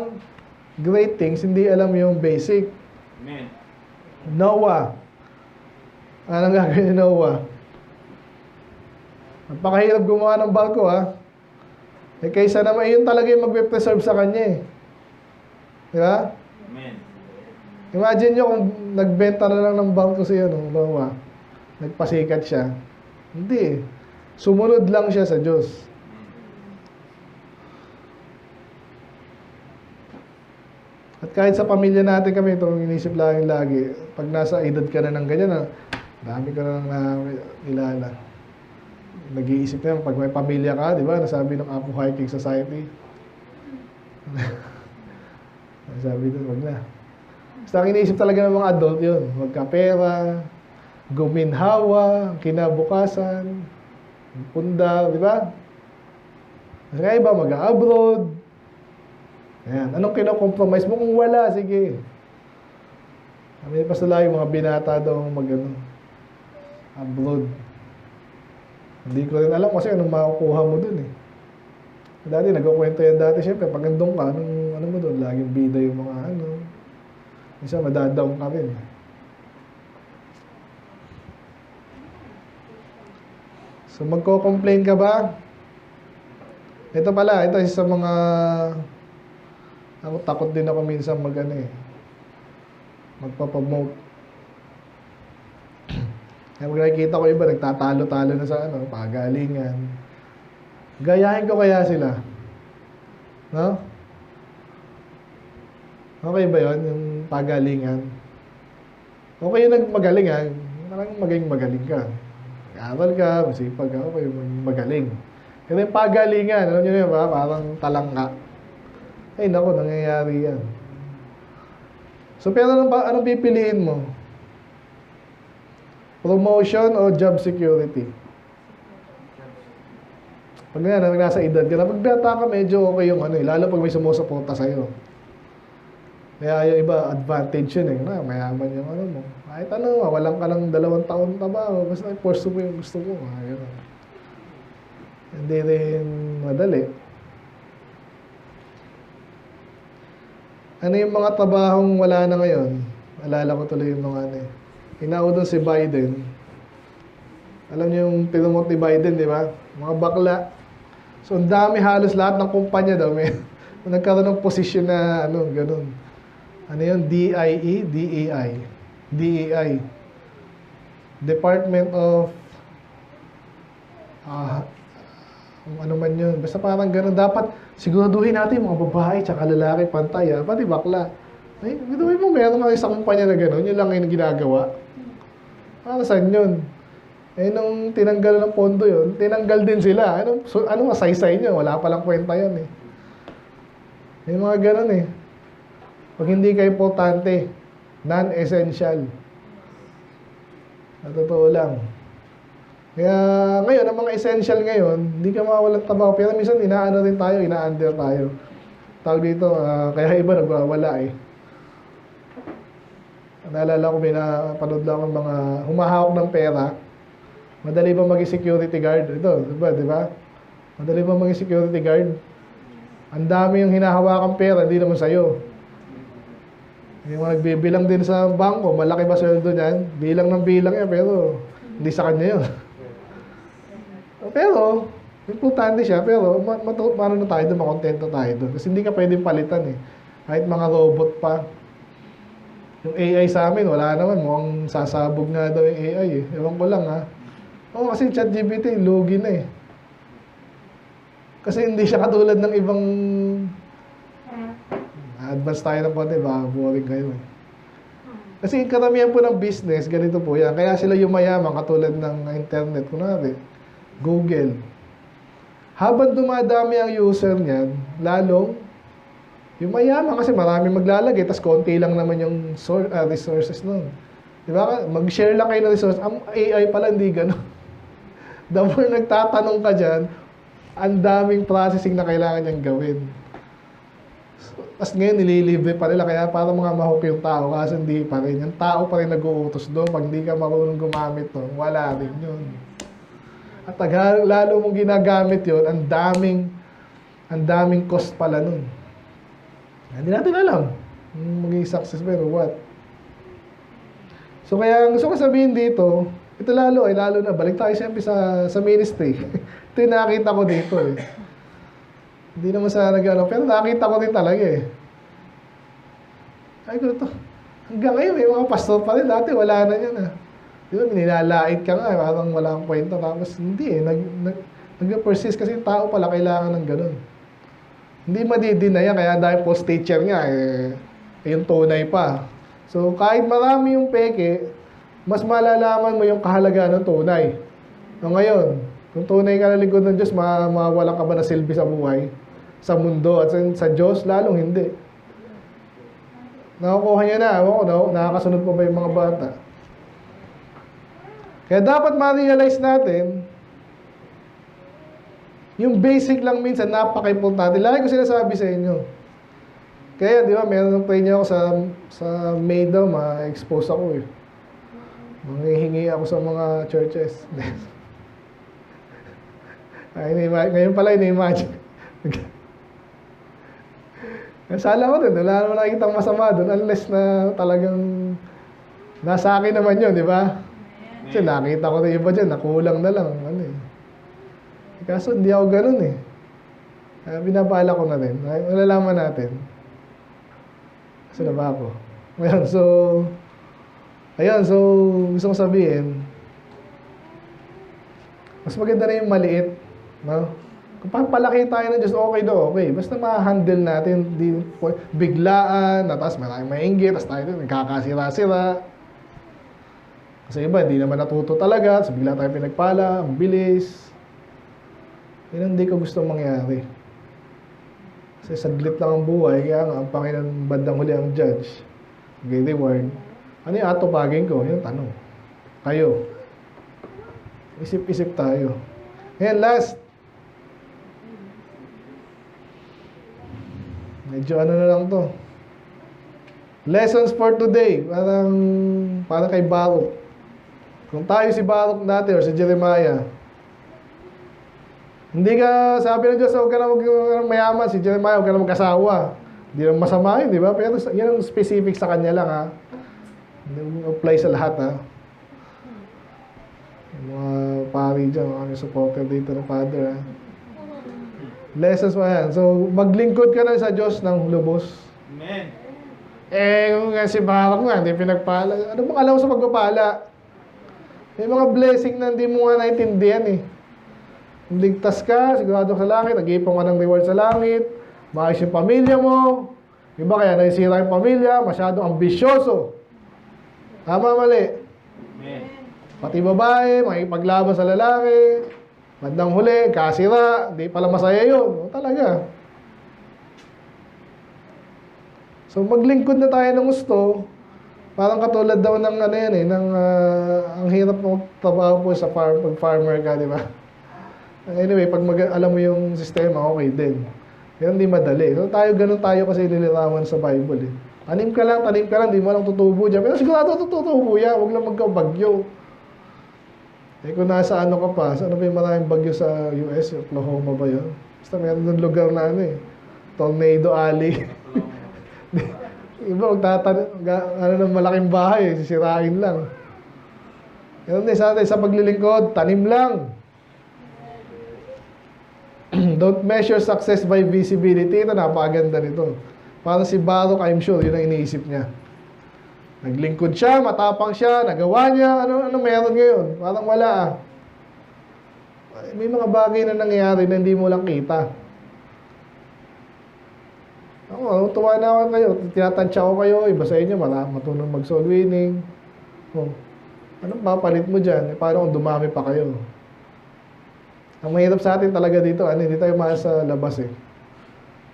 Speaker 2: great things, hindi alam yung basic.
Speaker 6: Amen.
Speaker 2: Noah. Anong gagawin ni Noah? Napakahirap gumawa ng barko, ha? Kaysa naman, yun talaga yung magpe-preserve sa kanya, eh. Di ba?
Speaker 6: Amen.
Speaker 2: Imagine nyo kung nagbenta na lang ng barko siya, Noah. Nagpasikat siya. Hindi. Sumunod lang siya sa Diyos. At kahit sa pamilya natin kami, itong inisip lagi, pag nasa edad ka na ng ganyan, dami ka na nilala. Nag-iisip na pag may pamilya ka, di ba? Nasabi ng Apo Hiking Society. Nasabi doon, wag na. Basta ang iniisip talaga ng mga adult yun. Magkapera, guminhawa, kinabukasan, punda, di ba? Kasi nga iba, mag-abroad. Ayan. Anong kino-compromise mo? Kung wala, sige. Kami pa sila yung mga binata daw abroad. Hindi ko rin alam kasi anong makukuha mo dun eh. Dati nagkukwento yan dati, syempre pag nandun ka, ano mo dun, laging bida yung mga minsan madadaong ka rin. So magko-complain ka ba? Ito pala, ito isa sa mga takot din ako minsan magpapamote. Kaya pag nakikita ko iba, nagtatalo-talo na sa pagalingan. Gayahin ko kaya sila? No? Okay ba yun, yung pagalingan? Okay yung nagmagaling Parang magaling ka. Mag-aral ka, masipag ka, okay yung magaling. Pero yung pagalingan, alam nyo yun ba? Parang talangka. Ay, naku, nangyayari yan. So, pero anong pipiliin mo? Promotion o job security? Pag nasa edad ka na, pag bata ka, medyo okay yung lalo pag may sumusuporta sa'yo. Kaya yung iba, advantage yun mayaman yung mo. Kahit walang ka ng 2 taon trabaho, basta pursue mo yung gusto mo. Hindi rin madali. Ano yung mga trabahong wala na ngayon? Alala ko tuloy yung mga ano eh. Inaudon si Biden. Alam niyo yung pinumot ni Biden, di ba? Mga bakla. So, ang dami, halos lahat ng kumpanya daw may nagkaroon ng posisyon na ano, ganun. Ano yun? DIE? DEI. DEI. Department of ano man yun. Basta parang ganun. Dapat siguraduhin natin mga babae tsaka lalaki pantay. Pati bakla. Ay, gawin mo meron ka isang kumpanya na gano'n. Yun lang yung ginagawa. Para saan yun? Eh, nung tinanggal ng pondo yun, tinanggal din sila. Ano masaysay nyo? Wala palang kwenta yan eh. Yung mga gano'n eh. Pag hindi ka importante, non-essential. Sa totoo lang. Kaya ngayon, ang mga essential ngayon, hindi ka mawawalan trabaho. Pero minsan, inaano rin tayo, ina-under tayo. Tawag dito, kaya iba nagwawala eh. Naalala ko, pinapanood lang ng mga humahawak ng pera. Madali ba maging security guard? Ito, di ba? Madali ba maging security guard? Ang dami yung hinahawakang pera, hindi naman sa'yo. Yung mga nagbibilang din sa bangko, malaki ba sweldo niyan? Bilang ng bilang yan, pero hindi sa kanya yun. Pero, importante siya, pero mano na tayo doon, makontento tayo doon. Kasi hindi ka pwedeng palitan eh. Kahit mga robot pa. Yung AI sa amin, wala naman. Mukhang sasabog nga daw yung AI eh. Ewan ko lang ha. Oo, kasi ChatGPT, lugi na eh. Kasi hindi siya katulad ng ibang advance tayo ng konti, baka boring kayo eh. Kasi karamihan po ng business, ganito po yan. Kaya sila yumayaman katulad ng internet. Kunwari, Google. Habang dumadami ang user niyan, lalong yumayaman kasi marami maglalagay, tas konti lang naman yung resources nun. Diba? Mag-share lang kayo ng resources. Ang AI pala hindi gano'n. The more nagtatanong ka dyan, ang daming processing na kailangan niyang gawin. Tapos ngayon, nililibre pa nila. Kaya para mga mahok yung tao. Kasi hindi pa rin. Yung tao pa rin nag-uutos doon. Pag hindi ka marunong gumamit doon, wala rin yun. At lalo mong ginagamit yun, ang daming cost pala nun. Hindi natin alam maging success pero what. So kaya gusto ko sabihin dito, ito lalo na, balik tayo siyempre sa ministry. Ito yung nakita ko dito eh. Hindi naman sa nag-ano, pero nakita ko din talaga eh. Ay ko ito, hanggang ngayon may mga pastor pa rin, dati wala na yan ah. Di ba, nilalait ka nga, parang wala kang kwenta. Tapos hindi eh, nag-persist kasi yung tao pala kailangan ng ganun. Hindi madidina yan, kaya dahil post-teacher nga eh, yung tunay pa. So kahit marami yung peke, mas malalaman mo yung kahalagaan ng tunay. So ngayon, kung tunay ka na lingkod ng Diyos, mawawalan ka ba na silbi sa buhay, sa mundo, at sa Diyos, lalong hindi. Nakukuha niya na, nakakasunod pa ba yung mga bata? Kaya dapat ma-realize natin, yung basic lang minsan, napaka-importante. Lagi ko sinasabi sa inyo. Kaya, di ba, meron ng training ako sa May daw, ma-expose ako eh. Manghihingi ako sa mga churches. Ay, ngayon pala, ini-imagine. Sala ko din, wala naman nakikita masama doon unless na talagang nasa akin naman yun, di ba? Kasi nakita ko na iba dyan, nakulang na lang. Ano eh. Kaso hindi ako ganun eh. Binabala ko na rin. Malalaman natin. Kasi na ba ako? Ngayon, so, gusto kong sabihin, mas maganda na yung maliit. No? Kung papalaki tayo ng Diyos, okay do, okay. Basta ma-handle natin, di biglaan, tapos maraming maingit, tapos tayo nagkakasira-sira. Kasi iba, hindi naman natuto talaga, tapos bigla tayo pinagpala, ang bilis. Yan ang hindi ko gusto mangyari. Kasi saglit lang ang buhay, kaya nga, ang Panginoon bandang huli ang judge. Okay, reward. Ano yung atupagin ko? Yung tanong. Kayo. Isip-isip tayo. Ngayon, last. Medyo ano na lang to. Lessons for today. Parang kay Baruch. Kung tayo si Baruch dati or si Jeremiah, hindi ka, sabi ng Diyos, huwag ka na mayaman. Si Jeremiah, huwag ka na mag-asawa. Hindi naman masama yun, di ba? Pero yan ang specific sa kanya lang, ha? Hindi mo apply sa lahat, ha? Yung mga pari dyan, mga supporter dito ng Father, ha? Lessons mo yan. So, maglingkod ka na sa Diyos ng lubos.
Speaker 6: Amen.
Speaker 2: Kung nga si Barak nga, hindi pinagpala. Ano bang alam mo sa pagpapala? May mga blessing na hindi mo nga naintindihan, eh. Ligtas ka, sigurado sa langit, nag-iipon ka ng reward sa langit, maayos yung pamilya mo. Iba kaya naisira yung pamilya, masyadong ambisyoso. Tama, mali.
Speaker 6: Amen.
Speaker 2: Pati babae, makipaglaban sa lalaki, bandang huli, kasira, di pala masaya yun. O, talaga. So, maglingkod na tayo ng gusto. Parang katulad daw ng ano yan eh, ang hirap ng trabaho po sa farmer ka, di ba? Anyway, pag alam mo yung sistema, okay din. Pero hindi madali. So ganun tayo kasi nilirawan sa Bible eh. Tanim ka lang, di mo lang tutubo dyan. Pero sigurado tutubo yan, huwag lang magkabagyo. Eh kung nasa ano ka pa, ano ba yung maraming bagyo sa US? Oklahoma ba yun? Basta meron doon lugar na ano eh. Tornado Alley. Iba, ano ng malaking bahay, sisirain lang. Ganun din sa atin, sa paglilingkod, tanim lang. Don't measure success by visibility. Ito, napakaganda nito. Para si Baruch, I'm sure, yun ang iniisip niya. Naglingkod siya, matapang siya, nagawa niya, ano meron ngayon? Parang wala ah. May mga bagay na nangyayari na hindi mo lang kita. Ako, tuwa na ako kayo. Tinatansya ko kayo, iba sa inyo, matulong mag-soul winning. Oh, anong papalit mo dyan? Paano kung dumami pa kayo? Ang mahirap sa atin talaga dito, hindi tayo maasa labas eh.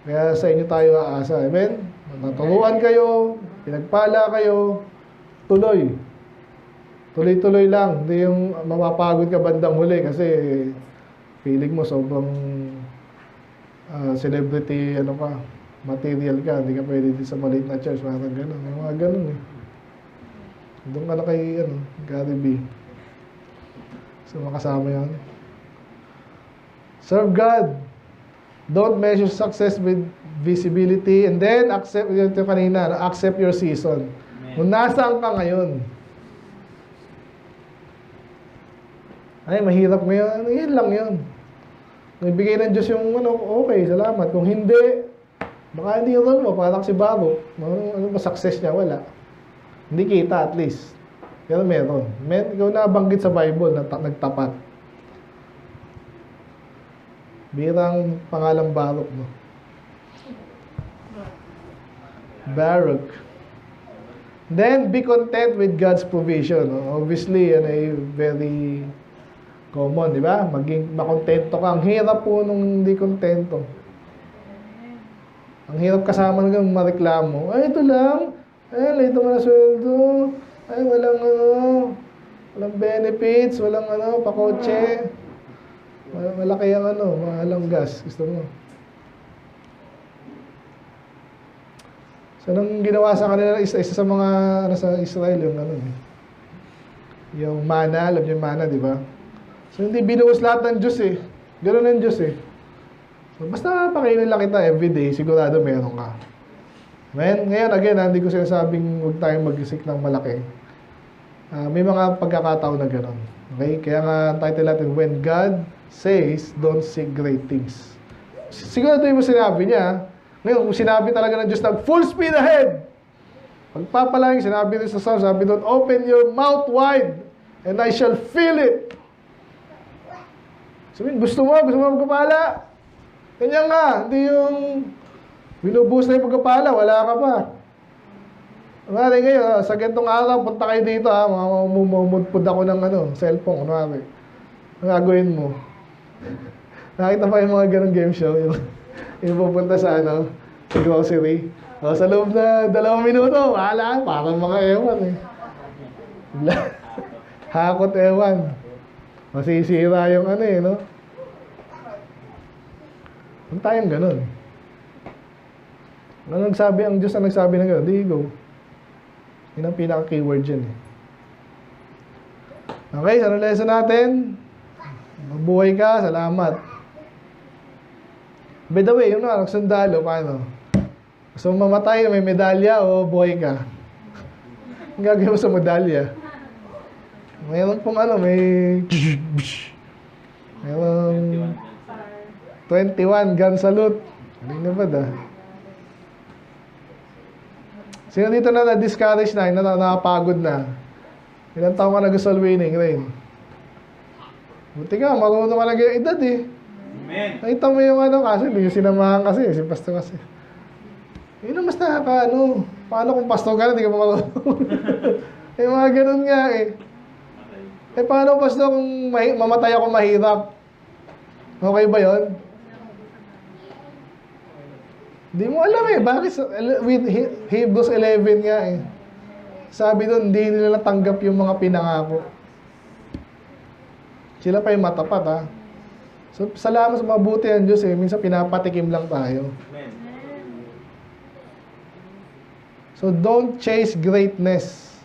Speaker 2: Kaya sa inyo tayo aasa. Amen? Naturuan kayo, pinagpala kayo, tuloy. Tuloy-tuloy lang. Hindi yung mapapagod ka bandang huli kasi feeling mo sobrang celebrity, material ka. Hindi ka pwede din sa maliit na church. Parang gano'n. May mga gano'n eh. Doon ka na kay, Gary B. So, makasama yan. Serve God. Don't measure success with visibility. And then, accept, yun ito kanina, accept your season.
Speaker 6: Amen.
Speaker 2: Kung nasaan ka ngayon. Ay, mahirap ngayon. Yan lang yun. Kung ibigay ng Diyos yung okay, salamat. Kung hindi, baka hindi yun mo, parang si Baruch. Ano ba success niya? Wala. Hindi kita at least. Pero meron. Ikaw nabanggit sa Bible na nagtapat. Birang pangalang Baruch, no? Baruch. Then, be content with God's provision. No? Obviously, yan ay very common, di ba? Makontento ka. Ang hirap po nung hindi kontento. Ang hirap kasama ng mareklamo. Ay, ito lang. Ay, late mo na sweldo. Ay, walang benefits, walang pakotse. Malaki ang mahalang gas. Gusto mo. So, nung ginawa sa kanila, isa sa mga, sa Israel, yung mana, alam niyo yung mana, di ba? So, hindi binuhos lahat ng Diyos eh. Ganoon ang Diyos eh. So, basta pakainin lang kita everyday, sigurado meron ka. Amen? Ngayon, again, hindi ko sinasabing huwag tayong mag-isik ng malaki. May mga pagkakataon na gano'n. Okay? Kaya nga, title natin, When God Says, Don't Seek Great Things. Sigurado yung sinabi niya. Ngayon, kung sinabi talaga ng Diyos na full speed ahead, pagpapalaing, sinabi rin sa Psalm, sabi doon, open your mouth wide, and I shall fill it. Sabihin, gusto mo magpapala? Ganyan nga, hindi yung binubus na yung pagpapala, wala ka pa. Kunwari ngayon, sa gantong araw, punta kayo dito mamumudpud ako ng cellphone, kunwari. Ang gagawin mo. Nakita pa yung mga ganong game show, yung pupunta sa sa grocery. Sa loob na 2 minuto, wala, parang mga ewan eh. Hakot ewan. Masisira yung no? Huwag tayong ganun. Ang Diyos ang nagsabi ng gano'n, di go. Yun ang pinaka-keyword dyan eh. Okay, so ano lesson natin? Mabuhay ka, salamat. By the way, yung nagsundalo, paano? So, mamatay, may medalya o buhay ka? Ang gagawin mo sa medalya? Mayroon pong may... Mayroon... 21 gun salute. Ano na ba da? Sino dito na na-discourage na, nakapagod na? Ilang taon ka nag-soul winning, Rain? Buti ka, marunong ka lang yung edad eh.
Speaker 6: Amen.
Speaker 2: Nakita mo yung kasi, hindi yung sinamahan kasi, si pastor kasi. Yun ang mas paano kung pastor ka na, hindi ka marunong? Eh, mga ganun nga eh. Eh, paano pastor kung mamatay ako mahirap? Okay ba yun? Hindi mo alam eh. Bakit? With Hebrews 11 nga eh. Sabi doon, hindi nila natanggap yung mga pinangako. Sila pa yung matapat ha. So, salamat sa mabuti ang Diyos eh. Minsan pinapatikim lang tayo.
Speaker 6: Amen.
Speaker 2: So, don't chase greatness.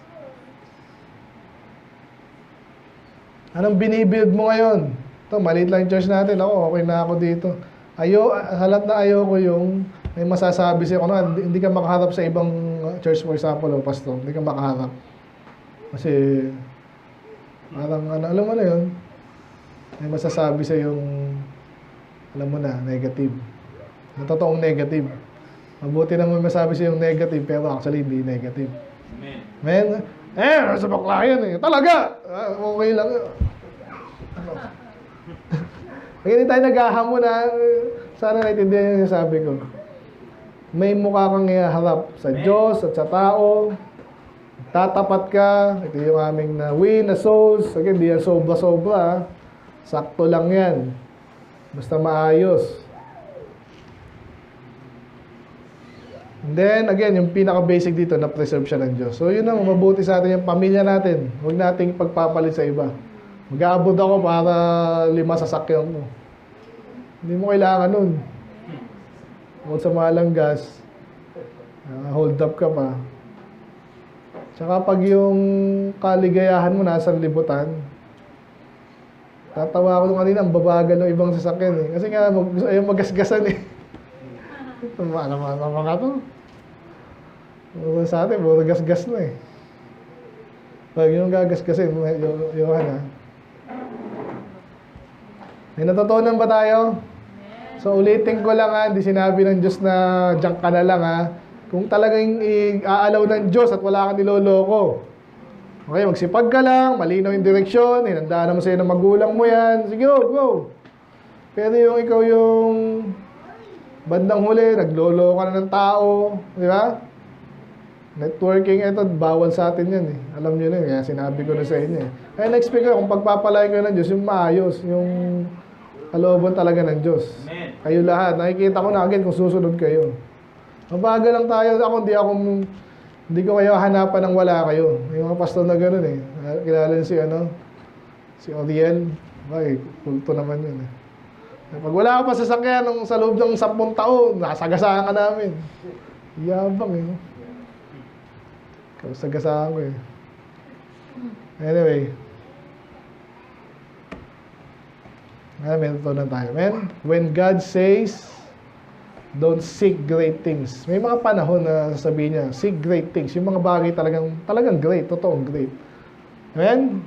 Speaker 2: Anong binibuild mo ngayon? Ito, maliit lang yung church natin. Ako, okay na ako dito. Halat na ayoko yung may masasabi sa'yo. Hindi ka makaharap sa ibang church, for example, o pastor. Hindi ka makaharap. Kasi, parang, alam mo na yun. May masasabi sa yung, alam mo na, negative. Na totoong negative. Mabuti na may masabi sa yung negative, pero actually, hindi negative.
Speaker 6: Amen.
Speaker 2: Men, sa bakla yan eh. Talaga! Okay lang. Kaya hindi tayo naghahamon na, sana naintindihan yung sabi ko. May mukha kang iharap sa Diyos at sa tao. Tatapat ka. Ito yung aming win na souls. Again, hindi yan sobra-sobra. Sakto lang yan. Basta maayos. And then, again, yung pinaka-basic dito, na-preserve siya ng Diyos. So, yun ang mabuti sa atin yung pamilya natin. Huwag nating pagpapalit sa iba. Mag-aabot ako para 5 sasakyan mo. Hindi mo kailangan nun. Huwag sa mahalang gas. Hold up ka pa. Tsaka pag yung kaligayahan mo nasa libutan, tatawa ako nung kanina, ang babagal ng ibang sasakyan eh. Kasi nga, ayaw magasgasan eh. Ano mga to? Sa atin, puro gas-gas na eh. Pag yung gagasgasin, Yohan ha. May natutunan ba tayo? So ulitin ko lang ha, hindi sinabi ng Diyos na diyan ka na lang ha. Kung talagang aalaw ng Diyos at wala kang niloloko. Okay, magsipag ka lang, malinaw yung direksyon, hinandaan naman sa'yo ng magulang mo yan. Sige, go! Pero yung ikaw yung bandang huli, nagloloko ka na ng tao, di ba? Networking, ito, bawal sa atin yan eh. Alam nyo na yun, kaya sinabi ko na sa inyo eh. Kaya na-expect ko, kung pagpapalay ko ng Diyos, yung maayos, yung kalooban talaga ng Diyos.
Speaker 6: Amen.
Speaker 2: Kayo lahat, nakikita ko na agad kung susunod kayo. Mabagal lang tayo, hindi ko kayo hanapan ng wala kayo. Yung mga pastor na gano'n eh. Kilala si Oriel. Ay, kulto naman yun eh. Pag wala ka pa sasakyan sa loob ng 10 taon, nasagasaan ka namin. Yabang eh. Sagasaan ko eh. Anyway. May natutunan tayo. Amen? When God says, don't seek great things. May mga panahon na sasabihin niya, seek great things. Yung mga bagay talagang great, totoong great. Amen?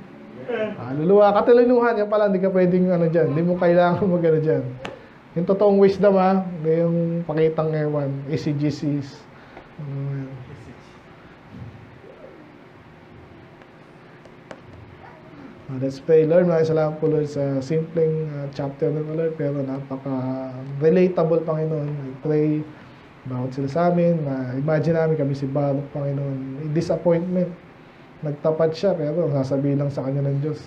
Speaker 2: Luluwa, katalinuhan, yan pala, hindi ka pwedeng dyan. Hindi mo kailangan dyan. Yung totoong wisdom yung pakitang ewan, ACGCs. Let's pray. Lord, maraming salamat po Lord sa simpleng chapter na Lord, pero napaka-relatable, Panginoon. I pray bawat sila sa amin, imagine namin kami si Baruch, Panginoon. Disappointment. Nagtapat siya, pero sasabihin lang sa kanya ng Diyos.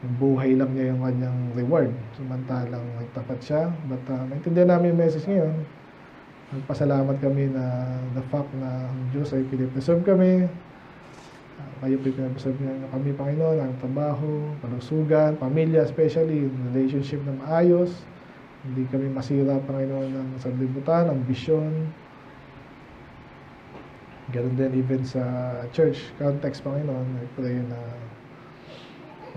Speaker 2: Yung buhay lang niya yung kanyang reward. Samantalang nagtapat siya. But naintindihan namin yung message ngayon. Nagpasalamat kami na the fact na ang Diyos ay pinipreserve kami. Kayo pinapreserve niya kami, Panginoon, ang trabaho, kalusugan, pamilya especially, relationship na maayos. Hindi kami masira, Panginoon, ng sanlibutan, ang bisyon. Ganun din even sa church context, Panginoon. I pray na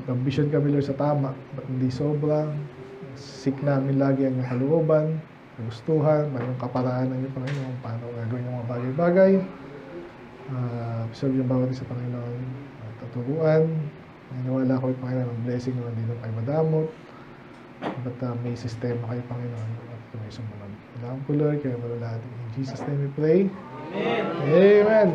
Speaker 2: mag-ambition kami, Lord, sa tama, but hindi sobra. Seek namin lagi ang kalooban. kagustuhan, mayroong kaparaanan ng Panginoon, paano gagawin yung mga bagay-bagay. Observe yung bawat isa Panginoon, at tuturuan. Naniniwala ko yung Panginoon ng blessing na hindi na kayo madamot. But may sistema kayo Panginoon at may sumunod. Kailangan ko Lord, kaya malalahat. In Jesus' name we pray. Amen. Amen.